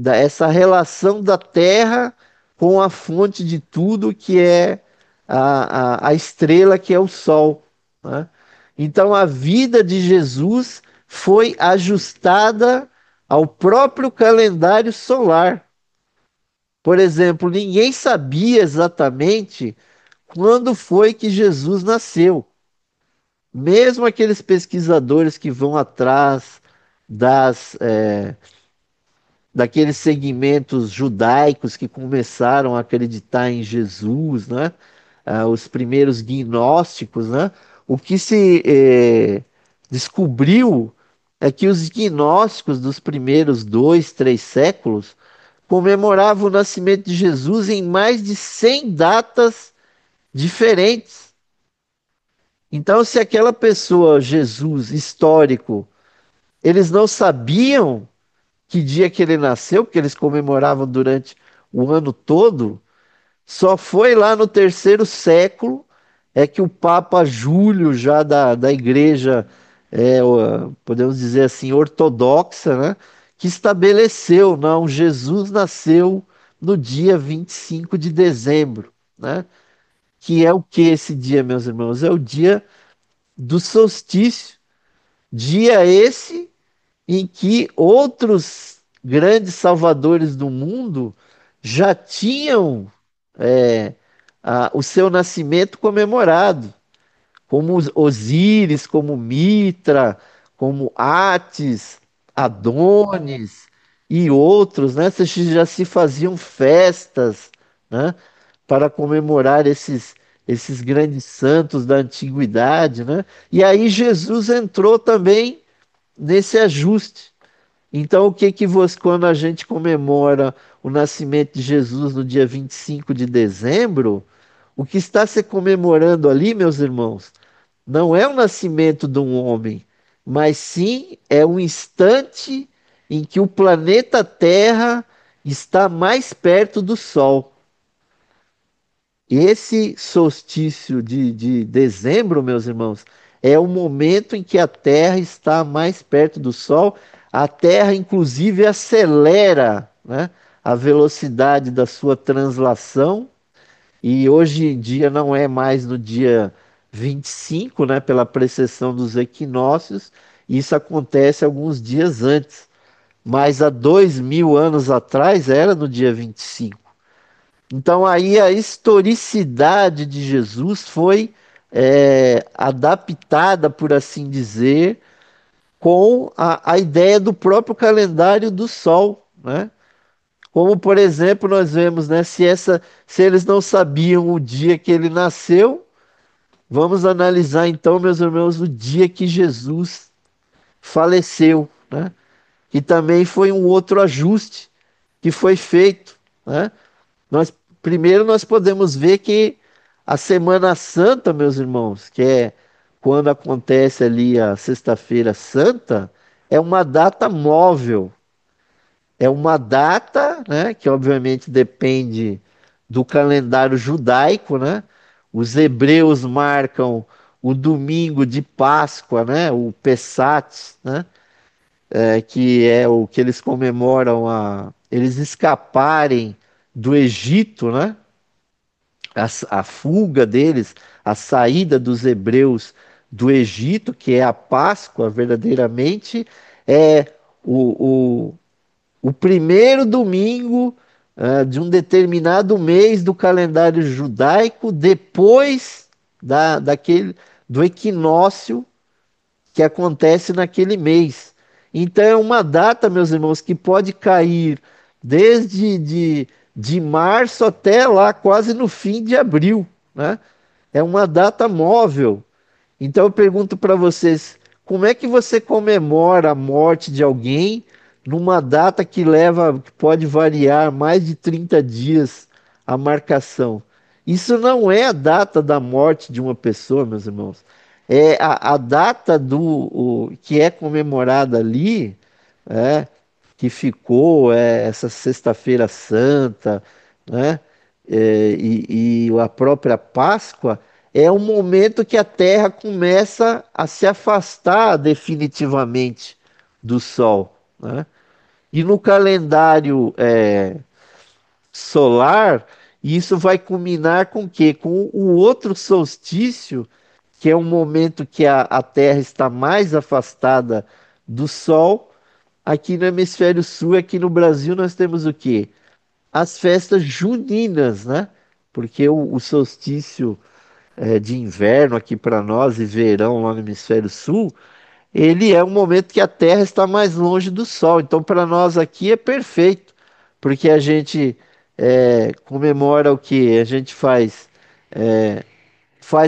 essa relação da Terra com a fonte de tudo, que é a estrela, que é o Sol, né? Então a vida de Jesus foi ajustada ao próprio calendário solar. Por exemplo, ninguém sabia exatamente quando foi que Jesus nasceu. Mesmo aqueles pesquisadores que vão atrás das, daqueles segmentos judaicos que começaram a acreditar em Jesus, né? Os primeiros gnósticos, né? O que se descobriu é que os gnósticos dos primeiros 2, 3 séculos comemoravam o nascimento de Jesus em mais de 100 datas diferentes. Então, se aquela pessoa, Jesus histórico, eles não sabiam que dia que ele nasceu, porque eles comemoravam durante o ano todo, só foi lá no terceiro século é que o Papa Júlio, já da igreja, podemos dizer assim, ortodoxa, né, que estabeleceu, não, Jesus nasceu no dia 25 de dezembro, né? Que é o que esse dia, meus irmãos? É o dia do solstício. Dia esse em que outros grandes salvadores do mundo já tinham o seu nascimento comemorado, como Osíris, como Mitra, como Atis, Adonis e outros, né? Já se faziam festas, né? Para comemorar esses grandes santos da antiguidade, né? E aí Jesus entrou também nesse ajuste. Então, o que que você, quando a gente comemora o nascimento de Jesus no dia 25 de dezembro, o que está se comemorando ali, meus irmãos, não é o nascimento de um homem, mas sim é um instante em que o planeta Terra está mais perto do Sol. Esse solstício de dezembro, meus irmãos, é o momento em que a Terra está mais perto do Sol. A Terra, inclusive, acelera, né, a velocidade da sua translação. E hoje em dia não é mais no dia 25, né, pela precessão dos equinócios. Isso acontece alguns dias antes, mas há 2000 anos atrás era no dia 25. Então aí a historicidade de Jesus foi adaptada, por assim dizer, com a ideia do próprio calendário do Sol, né? Como, por exemplo, nós vemos, né, se eles não sabiam o dia que ele nasceu, vamos analisar então, meus irmãos, o dia que Jesus faleceu, né? Que também foi um outro ajuste que foi feito, né? Nós, primeiro nós podemos ver que a Semana Santa, meus irmãos, que é quando acontece ali a Sexta-feira Santa, é uma data móvel, é uma data, né, que obviamente depende do calendário judaico, né? Os hebreus marcam o domingo de Páscoa, né, o Pessat, né, que é o que eles comemoram eles escaparem do Egito, né? A fuga deles, a saída dos hebreus do Egito, que é a Páscoa verdadeiramente, é o, o primeiro domingo de um determinado mês do calendário judaico, depois do equinócio que acontece naquele mês. Então é uma data, meus irmãos, que pode cair desde de março até lá quase no fim de abril, né? É uma data móvel. Então eu pergunto para vocês, como é que você comemora a morte de alguém numa data que pode variar mais de 30 dias a marcação? Isso não é a data da morte de uma pessoa, meus irmãos. É a data que é comemorada ali, é, que ficou essa Sexta-feira Santa, né? E a própria Páscoa é um momento que a Terra começa a se afastar definitivamente do Sol, né? E no calendário solar, isso vai culminar com o quê? Com o outro solstício, que é um momento que a Terra está mais afastada do Sol. Aqui no hemisfério sul, aqui no Brasil, nós temos o quê? As festas juninas, né? Porque o solstício de inverno aqui para nós e verão lá no hemisfério sul, ele é um momento que a Terra está mais longe do Sol. Então, para nós aqui é perfeito, porque a gente comemora o que? A gente faz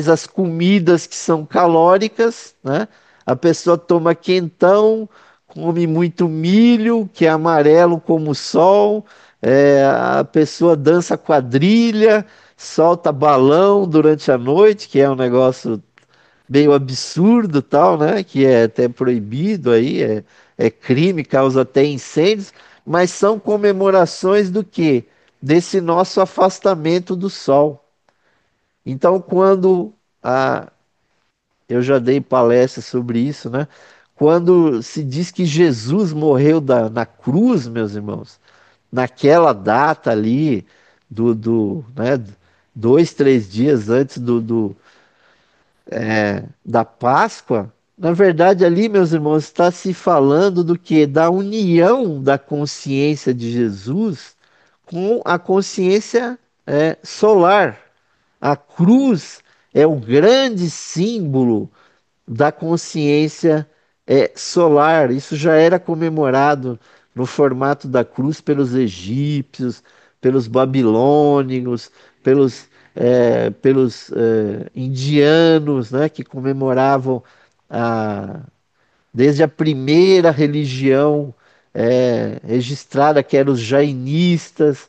as comidas que são calóricas, né? A pessoa toma quentão, come muito milho, que é amarelo como o sol, a pessoa dança quadrilha, solta balão durante a noite, que é um negócio meio absurdo, tal, né? Que é até proibido aí, é crime, causa até incêndios, mas são comemorações do quê? Desse nosso afastamento do sol. Então, quando a, eu já dei palestra sobre isso, né? Quando se diz que Jesus morreu na cruz, meus irmãos, naquela data ali, né, 2, 3 dias antes da Páscoa, na verdade ali, meus irmãos, está se falando do que? Da união da consciência de Jesus com a consciência solar. A cruz é o grande símbolo da consciência solar. Isso já era comemorado no formato da cruz pelos egípcios, pelos babilônicos, pelos indianos, né, que comemoravam a, desde a primeira religião registrada, que eram os jainistas,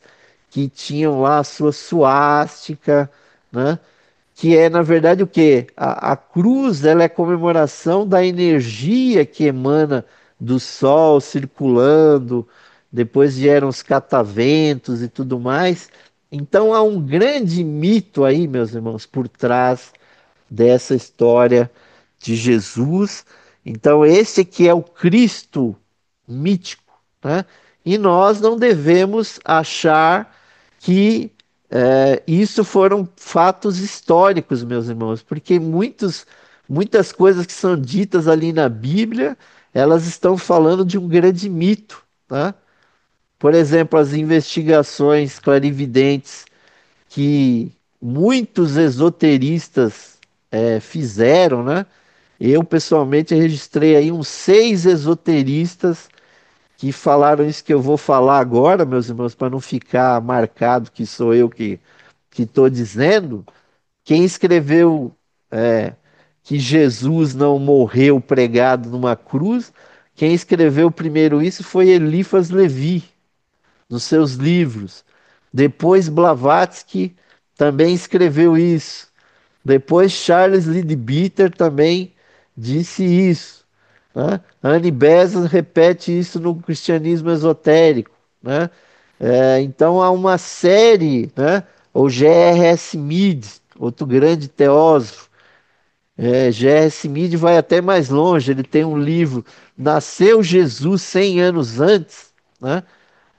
que tinham lá a sua suástica, né? Que é, na verdade, o quê? A cruz, ela é a comemoração da energia que emana do Sol circulando, depois vieram os cataventos e tudo mais. Então há um grande mito aí, meus irmãos, por trás dessa história de Jesus. Então esse aqui é o Cristo mítico, né? E nós não devemos achar que Isso foram fatos históricos, meus irmãos, porque muitas coisas que são ditas ali na Bíblia, elas estão falando de um grande mito, tá? Por exemplo, as investigações clarividentes que muitos esoteristas fizeram, né? Eu pessoalmente registrei aí uns 6 esoteristas que falaram isso que eu vou falar agora, meus irmãos, para não ficar marcado que sou eu que estou dizendo. Quem escreveu que Jesus não morreu pregado numa cruz, quem escreveu primeiro isso foi Eliphas Levi, nos seus livros. Depois Blavatsky também escreveu isso. Depois Charles Leadbeater também disse isso, né? Annie Besant repete isso no cristianismo esotérico, né? Então há uma série, né? O G.R.S. Mead, outro grande teósofo, G.R.S. Mead vai até mais longe. Ele tem um livro, Nasceu Jesus 100 anos antes, né?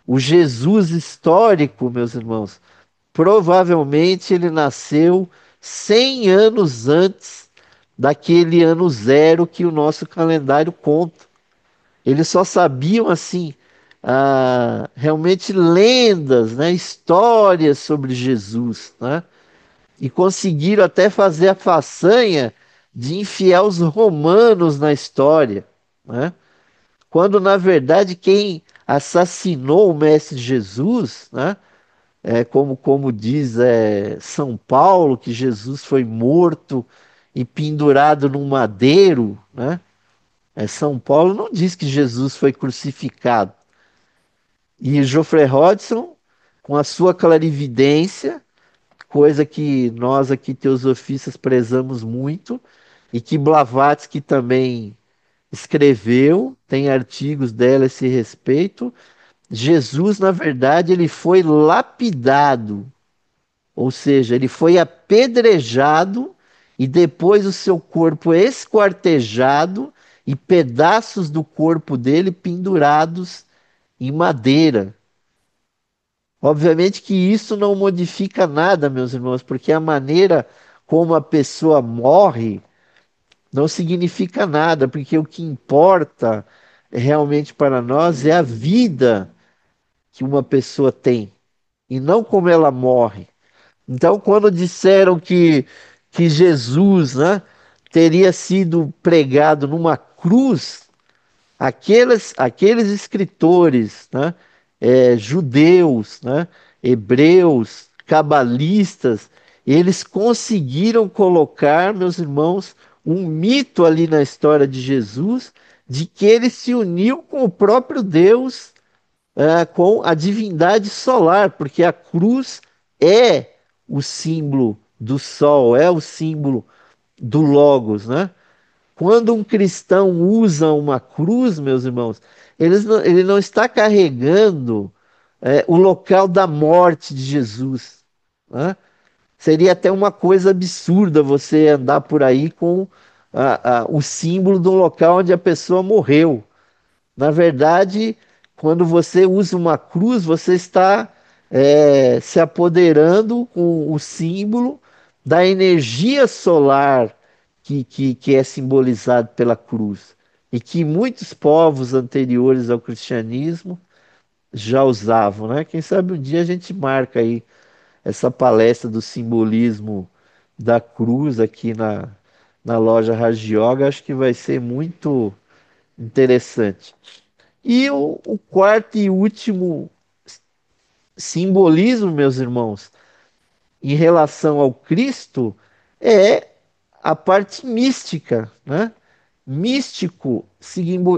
O Jesus histórico, meus irmãos, provavelmente ele nasceu 100 anos antes daquele ano zero que o nosso calendário conta. Eles só sabiam assim, realmente lendas, né, histórias sobre Jesus, né? E conseguiram até fazer a façanha de enfiar os romanos na história, né? Quando na verdade quem assassinou o mestre Jesus, né? Como diz São Paulo, que Jesus foi morto e pendurado num madeiro, né? São Paulo não diz que Jesus foi crucificado. E Geoffrey Hodgson, com a sua clarividência, coisa que nós aqui teosofistas prezamos muito, e que Blavatsky também escreveu, tem artigos dela a esse respeito. Jesus, na verdade, ele foi lapidado, ou seja, ele foi apedrejado e depois o seu corpo esquartejado e pedaços do corpo dele pendurados em madeira. Obviamente que isso não modifica nada, meus irmãos, porque a maneira como a pessoa morre não significa nada, porque o que importa realmente para nós é a vida que uma pessoa tem e não como ela morre. Então, quando disseram que Jesus, né, teria sido pregado numa cruz, aqueles escritores, né, judeus, né, hebreus, cabalistas, eles conseguiram colocar, meus irmãos, um mito ali na história de Jesus, de que ele se uniu com o próprio Deus, com a divindade solar, porque a cruz é o símbolo do sol, é o símbolo do Logos, né? Quando um cristão usa uma cruz, meus irmãos, ele não está carregando o local da morte de Jesus, né? Seria até uma coisa absurda você andar por aí com o símbolo do local onde a pessoa morreu. Na verdade, quando você usa uma cruz, você está se apoderando com o símbolo da energia solar que é simbolizado pela cruz. E que muitos povos anteriores ao cristianismo já usavam, né? Quem sabe um dia a gente marca aí essa palestra do simbolismo da cruz aqui na loja Hard Yoga. Acho que vai ser muito interessante. E o quarto e último simbolismo, meus irmãos, em relação ao Cristo, é a parte mística, né? Místico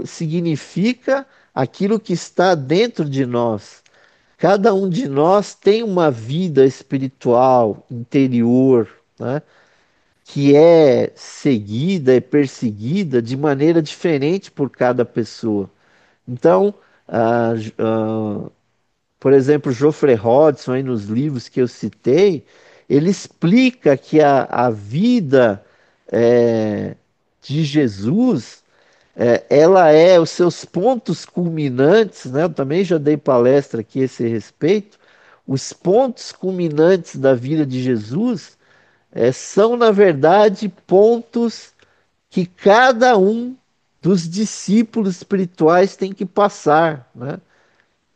significa aquilo que está dentro de nós. Cada um de nós tem uma vida espiritual interior, né? Que é seguida e perseguida de maneira diferente por cada pessoa. Então, ah, por exemplo, Geoffrey Hodgson, aí nos livros que eu citei, ele explica que a vida é, de Jesus, ela é os seus pontos culminantes, né? Eu também já dei palestra aqui a esse respeito. os pontos culminantes da vida de Jesus são, na verdade, pontos que cada um dos discípulos espirituais tem que passar, né?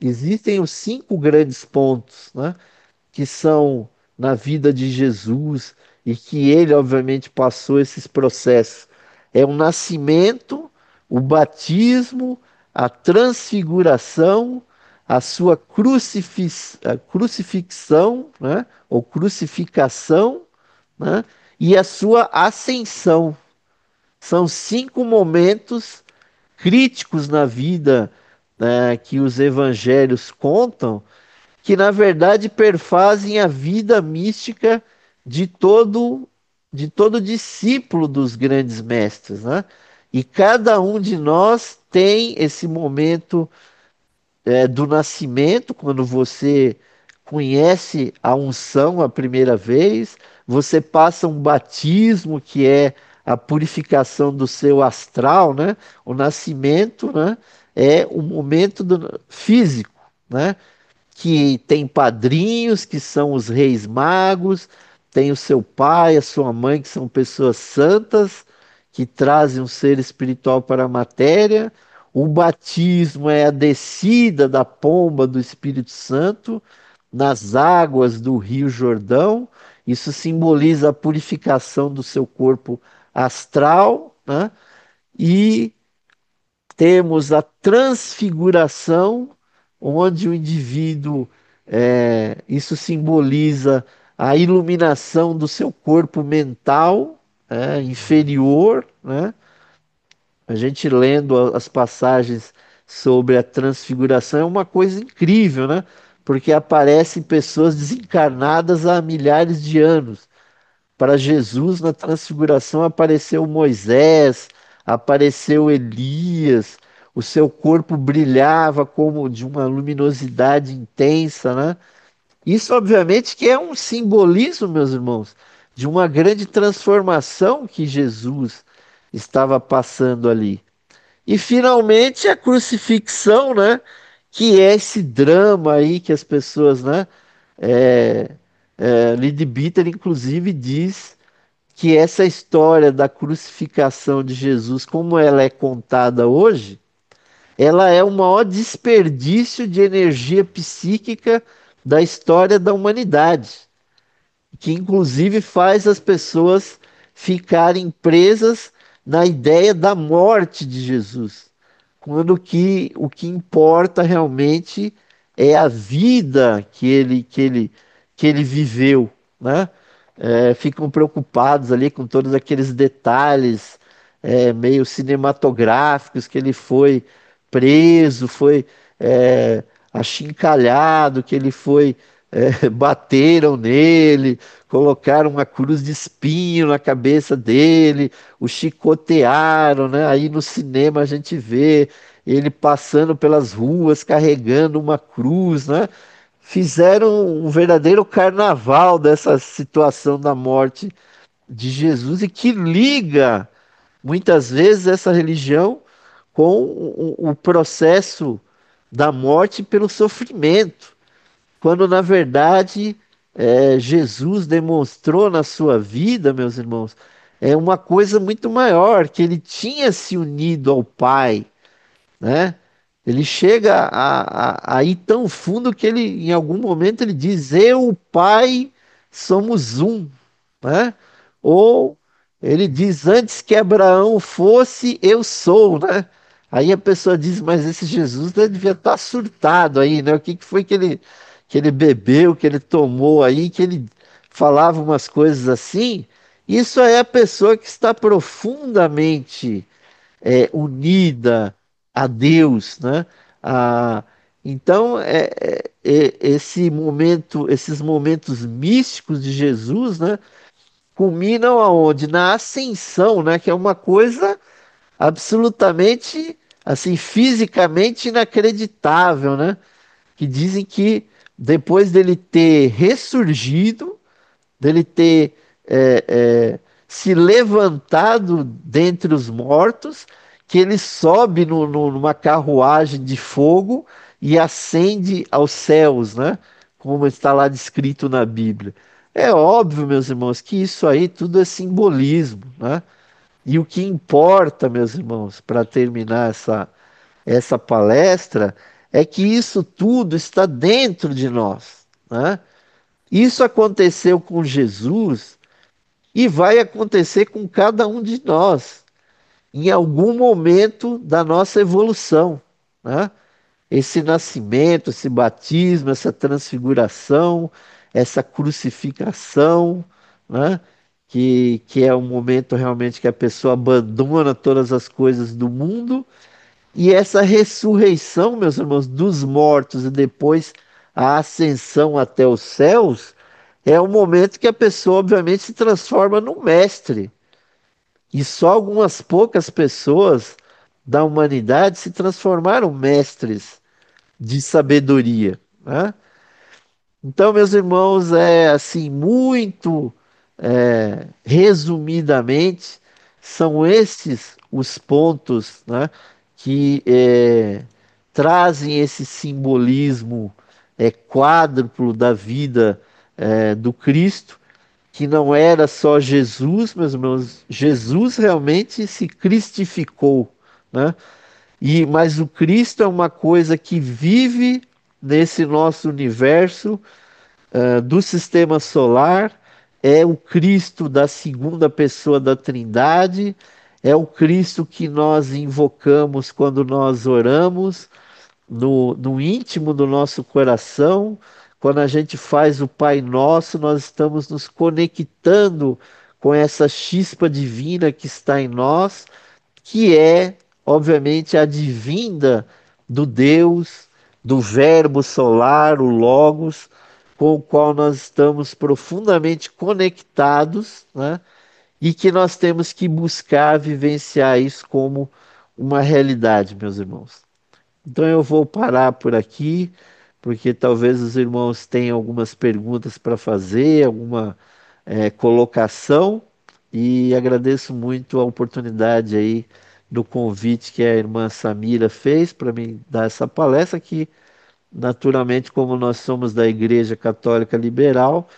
Existem os cinco grandes pontos, né? Que são na vida de Jesus e que ele, obviamente, passou esses processos. É o nascimento, o batismo, a transfiguração, a sua a crucifixão, né? Ou crucificação, né? E a sua ascensão. São cinco momentos críticos na vida, né, que os evangelhos contam que na verdade perfazem a vida mística de todo discípulo dos grandes mestres, né? E cada um de nós tem esse momento do nascimento, quando você conhece a unção a primeira vez, você passa um batismo que é a purificação do seu astral, né? O nascimento, né? É o momento físico, né? Que tem padrinhos, que são os reis magos, tem o seu pai, a sua mãe, que são pessoas santas, que trazem um ser espiritual para a matéria. O batismo é a descida da pomba do Espírito Santo nas águas do Rio Jordão. Isso simboliza a purificação do seu corpo astral, né? E temos a transfiguração, onde o indivíduo, isso simboliza a iluminação do seu corpo mental, inferior, né? A gente lendo as passagens sobre a transfiguração é uma coisa incrível, né? Porque aparecem pessoas desencarnadas há milhares de anos. Para Jesus, na transfiguração, apareceu Moisés, apareceu Elias, o seu corpo brilhava como de uma luminosidade intensa, né? Isso, obviamente, que é um simbolismo, meus irmãos, de uma grande transformação que Jesus estava passando ali. E, finalmente, a crucifixão, né? Que é esse drama aí que as pessoas, né? É, Lydie Bitter, inclusive, diz que essa história da crucificação de Jesus, como ela é contada hoje, ela é o maior desperdício de energia psíquica da história da humanidade, que inclusive faz as pessoas ficarem presas na ideia da morte de Jesus, quando o que importa realmente é a vida que ele viveu, né? Ficam preocupados ali com todos aqueles detalhes meio cinematográficos que ele foi preso, foi achincalhado, que ele foi bateram nele, colocaram uma cruz de espinho na cabeça dele, o chicotearam, né? Aí no cinema a gente vê ele passando pelas ruas carregando uma cruz, né? Fizeram um verdadeiro carnaval dessa situação da morte de Jesus e que liga muitas vezes essa religião com o processo da morte pelo sofrimento, quando na verdade Jesus demonstrou na sua vida, meus irmãos, uma coisa muito maior, que ele tinha se unido ao Pai, né? Ele chega a ir tão fundo que ele, em algum momento, ele diz: Eu, e o Pai, somos um, né? Ou ele diz: Antes que Abraão fosse, eu sou, né? Aí a pessoa diz: Mas esse Jesus devia estar surtado aí, né? O que que foi que ele bebeu, que ele tomou aí, que ele falava umas coisas assim? Isso é a pessoa que está profundamente unida a Deus, né? A, então, esse momento, esses momentos místicos de Jesus, né, culminam aonde? Na ascensão, né, que é uma coisa absolutamente, assim, fisicamente inacreditável, né? Que dizem que depois dele ter ressurgido, dele ter é, é, se levantado dentre os mortos, que ele sobe numa carruagem de fogo e ascende aos céus, né? como está lá descrito na Bíblia. É óbvio, meus irmãos, que isso aí tudo é simbolismo, né? E o que importa, meus irmãos, para terminar essa palestra, é que isso tudo está dentro de nós, né? Isso aconteceu com Jesus e vai acontecer com cada um de nós em algum momento da nossa evolução, né? Esse nascimento, esse batismo, essa transfiguração, essa crucificação, né? Que é um momento realmente que a pessoa abandona todas as coisas do mundo e essa ressurreição, meus irmãos, dos mortos e depois a ascensão até os céus, é o momento que a pessoa, obviamente, se transforma no mestre. E só algumas poucas pessoas da humanidade se transformaram mestres de sabedoria, né? Então, meus irmãos, é assim, muito resumidamente, são esses os pontos, né, que trazem esse simbolismo quádruplo da vida do Cristo, que não era só Jesus, meus irmãos, Jesus realmente se cristificou, né? Mas o Cristo é uma coisa que vive nesse nosso universo do sistema solar, é o Cristo da segunda pessoa da Trindade, é o Cristo que nós invocamos quando nós oramos, no íntimo do nosso coração. Quando a gente faz o Pai Nosso, nós estamos nos conectando com essa chispa divina que está em nós, que é, obviamente, advinda do Deus, do Verbo solar, o Logos, com o qual nós estamos profundamente conectados, né? E que nós temos que buscar vivenciar isso como uma realidade, meus irmãos. Então eu vou parar por aqui, porque talvez os irmãos tenham algumas perguntas para fazer, alguma colocação, e agradeço muito a oportunidade aí do convite que a irmã Samira fez para me dar essa palestra, que naturalmente, como nós somos da Igreja Católica Liberal,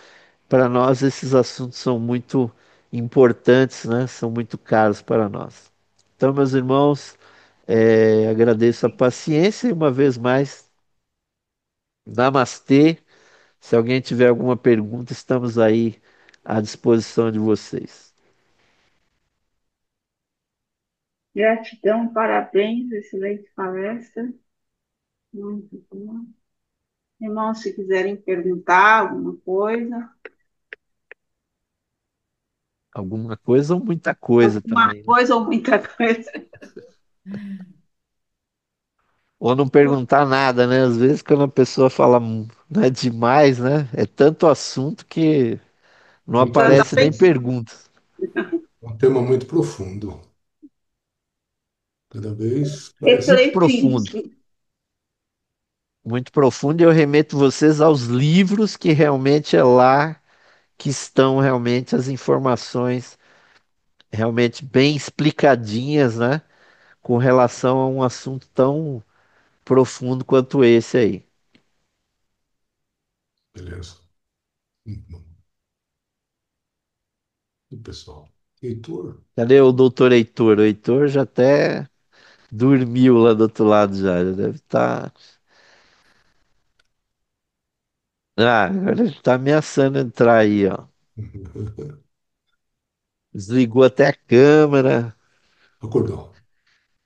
para nós esses assuntos são muito importantes, né? São muito caros para nós. Então, meus irmãos, agradeço a paciência e uma vez mais, namastê. Se alguém tiver alguma pergunta, estamos aí à disposição de vocês. Gratidão, parabéns, excelente palestra. Muito bom. Irmãos, se quiserem perguntar alguma coisa, Alguma coisa ou muita coisa alguma também, né? coisa ou muita coisa. Ou não perguntar nada, né? Às vezes quando a pessoa fala né, demais, né? É tanto assunto que não Muito aparece nem Exatamente. perguntas. um tema muito profundo. Cada vez parece. Muito profundo. Refletir. Muito profundo, e eu remeto vocês aos livros que realmente é lá que estão realmente as informações realmente bem explicadinhas, né? Com relação a um assunto tão profundo quanto esse aí. Beleza. Muito bom. E pessoal? Heitor? Cadê o doutor Heitor? O Heitor já até dormiu lá do outro lado já deve estar. Ah, agora ele tá ameaçando entrar aí, ó. Desligou até a câmera. Acordou.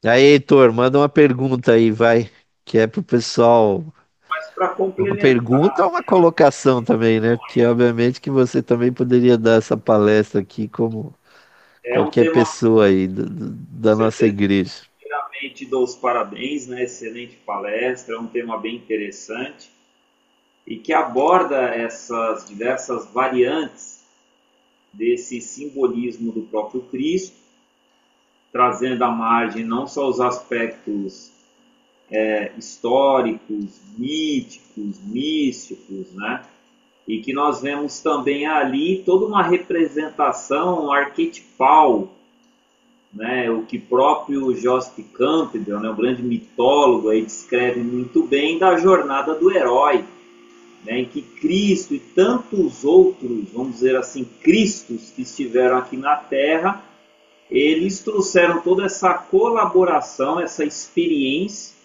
Aí, Heitor, manda uma pergunta aí, vai, que é pro pessoal. Mas para Uma complementar, pergunta ou uma colocação também, né? Porque obviamente que você também poderia dar essa palestra aqui como é um qualquer tema, pessoa aí com da nossa certeza, igreja. primeiramente dou os parabéns, né? Excelente palestra, é um tema bem interessante e que aborda essas diversas variantes desse simbolismo do próprio Cristo, trazendo à margem não só os aspectos históricos, míticos, místicos, né? E que nós vemos também ali toda uma representação arquetipal, né? O que próprio Joseph Campbell, né, o grande mitólogo, aí, descreve muito bem da jornada do herói, né, em que Cristo e tantos outros, vamos dizer assim, Cristos que estiveram aqui na Terra, eles trouxeram toda essa colaboração, essa experiência,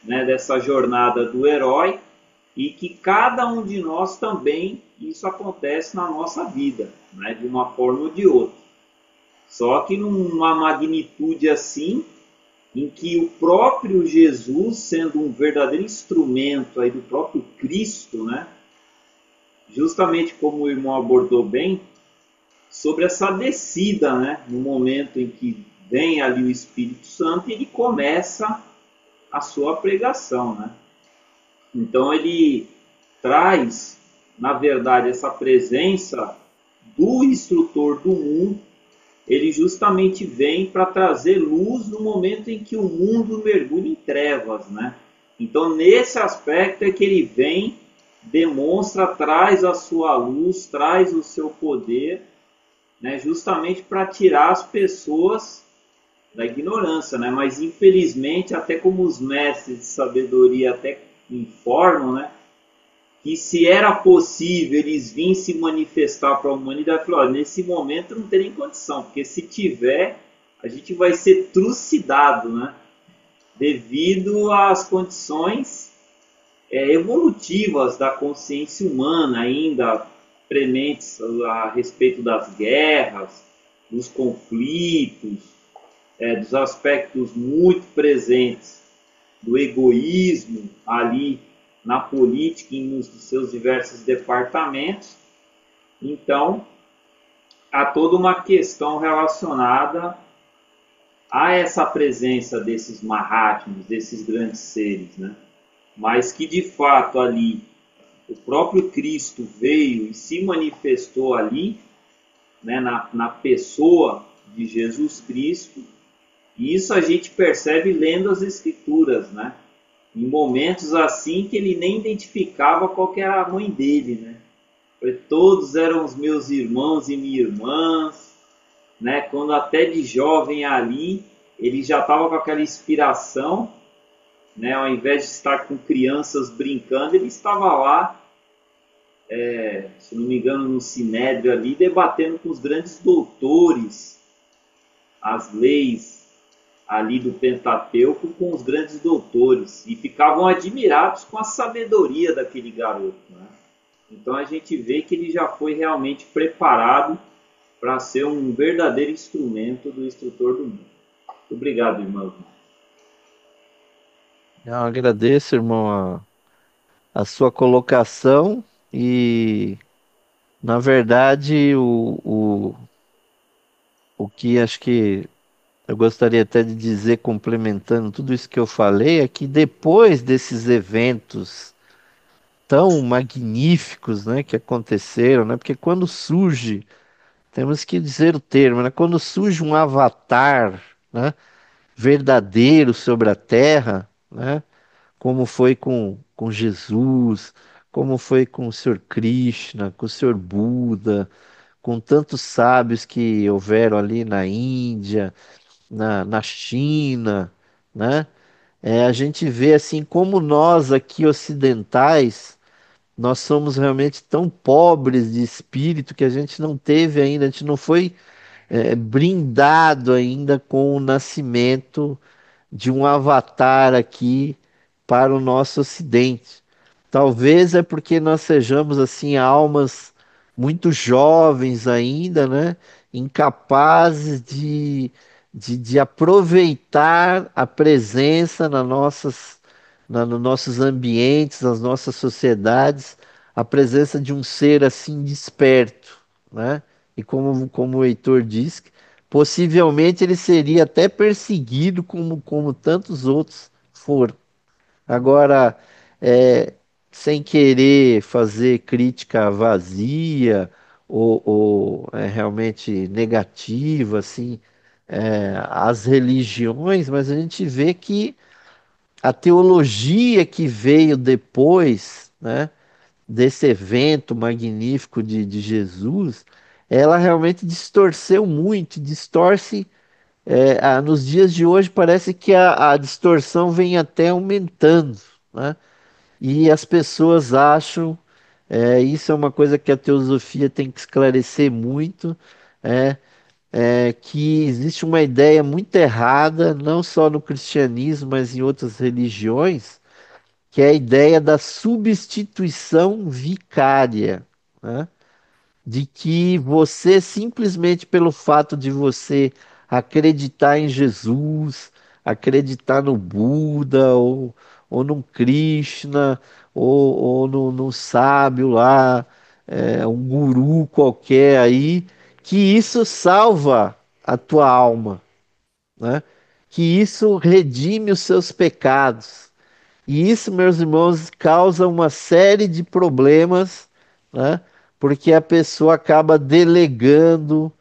né, dessa jornada do herói, e que cada um de nós também, isso acontece na nossa vida, né, de uma forma ou de outra. Só que numa magnitude assim, em que o próprio Jesus, sendo um verdadeiro instrumento aí do próprio Cristo, né, justamente como o irmão abordou bem, sobre essa descida, né, no momento em que vem ali o Espírito Santo e ele começa a sua pregação, né? Então ele traz, na verdade, essa presença do instrutor do mundo. Ele justamente vem para trazer luz no momento em que o mundo mergulha em trevas, né? Então, nesse aspecto é que ele vem, demonstra, traz a sua luz, traz o seu poder, né? Justamente para tirar as pessoas da ignorância, né? Mas, infelizmente, até como os mestres de sabedoria até informam, né, que se era possível eles virem se manifestar para a humanidade, falou, nesse momento não tem nem condição, porque se tiver, a gente vai ser trucidado, né? Devido às condições evolutivas da consciência humana, ainda prementes a respeito das guerras, dos conflitos, dos aspectos muito presentes do egoísmo ali na política e nos seus diversos departamentos. Então, há toda uma questão relacionada a essa presença desses Mahatmas, desses grandes seres, né? Mas que de fato ali o próprio Cristo veio e se manifestou ali, né, na pessoa de Jesus Cristo. E isso a gente percebe lendo as Escrituras, né? Em momentos assim que ele nem identificava qual que era a mãe dele, né? Todos eram os meus irmãos e minhas irmãs, né? Quando até de jovem ali, ele já estava com aquela inspiração, né? Ao invés de estar com crianças brincando, ele estava lá, se não me engano, no Sinédrio ali, debatendo com os grandes doutores as leis ali do Pentateuco com os grandes doutores e ficavam admirados com a sabedoria daquele garoto, né? Então a gente vê que ele já foi realmente preparado para ser um verdadeiro instrumento do instrutor do mundo. Muito obrigado, irmão. Eu agradeço, irmão, a sua colocação e, na verdade, o que acho que eu gostaria até de dizer, complementando tudo isso que eu falei, é que depois desses eventos tão magníficos, né, que aconteceram, né, porque quando surge, temos que dizer o termo, né, quando surge um avatar, né, verdadeiro sobre a Terra, né, como foi com Jesus, como foi com o Senhor Krishna, com o Senhor Buda, com tantos sábios que houveram ali na Índia, na China, né? A gente vê assim como nós aqui ocidentais, nós somos realmente tão pobres de espírito que a gente não teve ainda, a gente não foi brindado ainda com o nascimento de um avatar aqui para o nosso ocidente. Talvez é porque nós sejamos assim almas muito jovens ainda, né? Incapazes de aproveitar a presença nos nossos ambientes, nas nossas sociedades, a presença de um ser assim desperto, né? E como o Heitor disse, possivelmente ele seria até perseguido como tantos outros foram. Agora, é, sem querer fazer crítica vazia ou realmente negativa, assim, às religiões, mas a gente vê que a teologia que veio depois, né, desse evento magnífico de Jesus, ela realmente distorceu muito, distorce. Nos dias de hoje parece que a distorção vem até aumentando, né? e as pessoas acham, isso é uma coisa que a teosofia tem que esclarecer muito, é, que existe uma ideia muito errada, não só no cristianismo, mas em outras religiões, que é a ideia da substituição vicária, né? De que você, simplesmente pelo fato de você acreditar em Jesus, acreditar no Buda, ou num Krishna, ou no sábio lá, um guru qualquer aí, que isso salva a tua alma, né? Que isso redime os seus pecados. E isso, meus irmãos, causa uma série de problemas, né? Porque a pessoa acaba delegando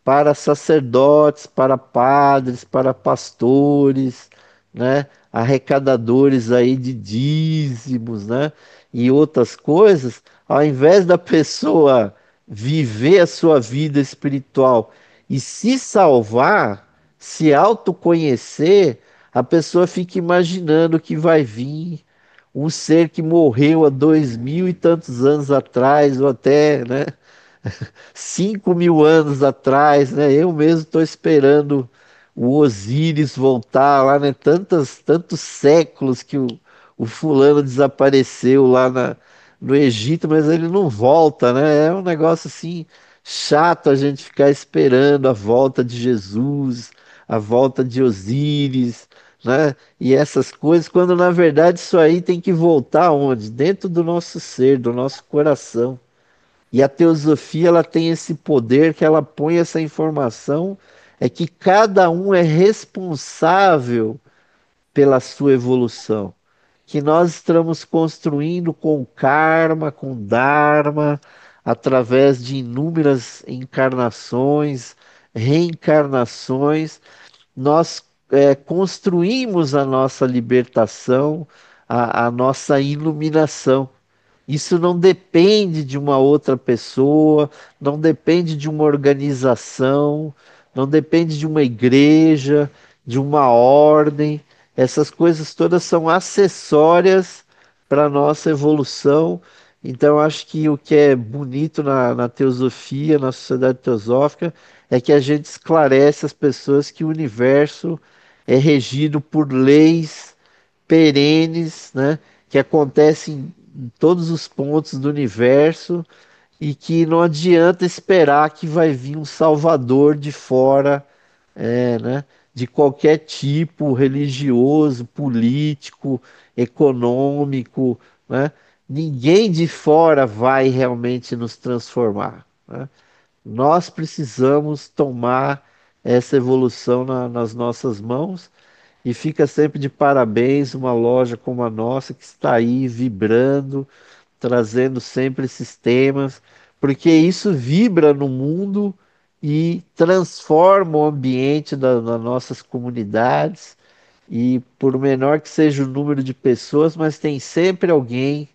para sacerdotes, para padres, para pastores, né? Arrecadadores aí de dízimos, né? E outras coisas, ao invés da pessoa viver a sua vida espiritual e se salvar, se autoconhecer, a pessoa fica imaginando que vai vir um ser que morreu há 2000 e tantos anos atrás, ou até, né, 5.000 anos atrás, né? Eu mesmo estou esperando o Osíris voltar lá, né? Tantos séculos que o fulano desapareceu lá no Egito, mas ele não volta, né? É um negócio assim chato a gente ficar esperando a volta de Jesus, a volta de Osíris, né? E essas coisas, quando na verdade isso aí tem que voltar onde? Dentro do nosso ser, do nosso coração. E a teosofia ela tem esse poder que ela põe essa informação, é que cada um é responsável pela sua evolução, que nós estamos construindo com karma, com dharma, através de inúmeras encarnações, reencarnações, nós construímos a nossa libertação, a nossa iluminação. Isso não depende de uma outra pessoa, não depende de uma organização, não depende de uma igreja, de uma ordem. Essas coisas todas são acessórias para a nossa evolução. Então, eu acho que o que é bonito na teosofia, na sociedade teosófica, é que a gente esclarece às pessoas que o universo é regido por leis perenes, né, que acontecem em todos os pontos do universo e que não adianta esperar que vai vir um salvador de fora, né, de qualquer tipo, religioso, político, econômico, né? Ninguém de fora vai realmente nos transformar, né? Nós precisamos tomar essa evolução nas nossas mãos e fica sempre de parabéns uma loja como a nossa que está aí vibrando, trazendo sempre esses temas, porque isso vibra no mundo e transforma o ambiente das nossas comunidades. E por menor que seja o número de pessoas, mas tem sempre alguém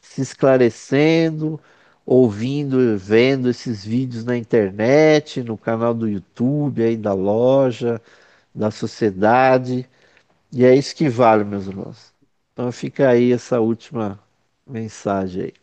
se esclarecendo, ouvindo, vendo esses vídeos na internet, no canal do YouTube aí da loja, da sociedade. E é isso que vale, meus irmãos. Então fica aí essa última mensagem aí.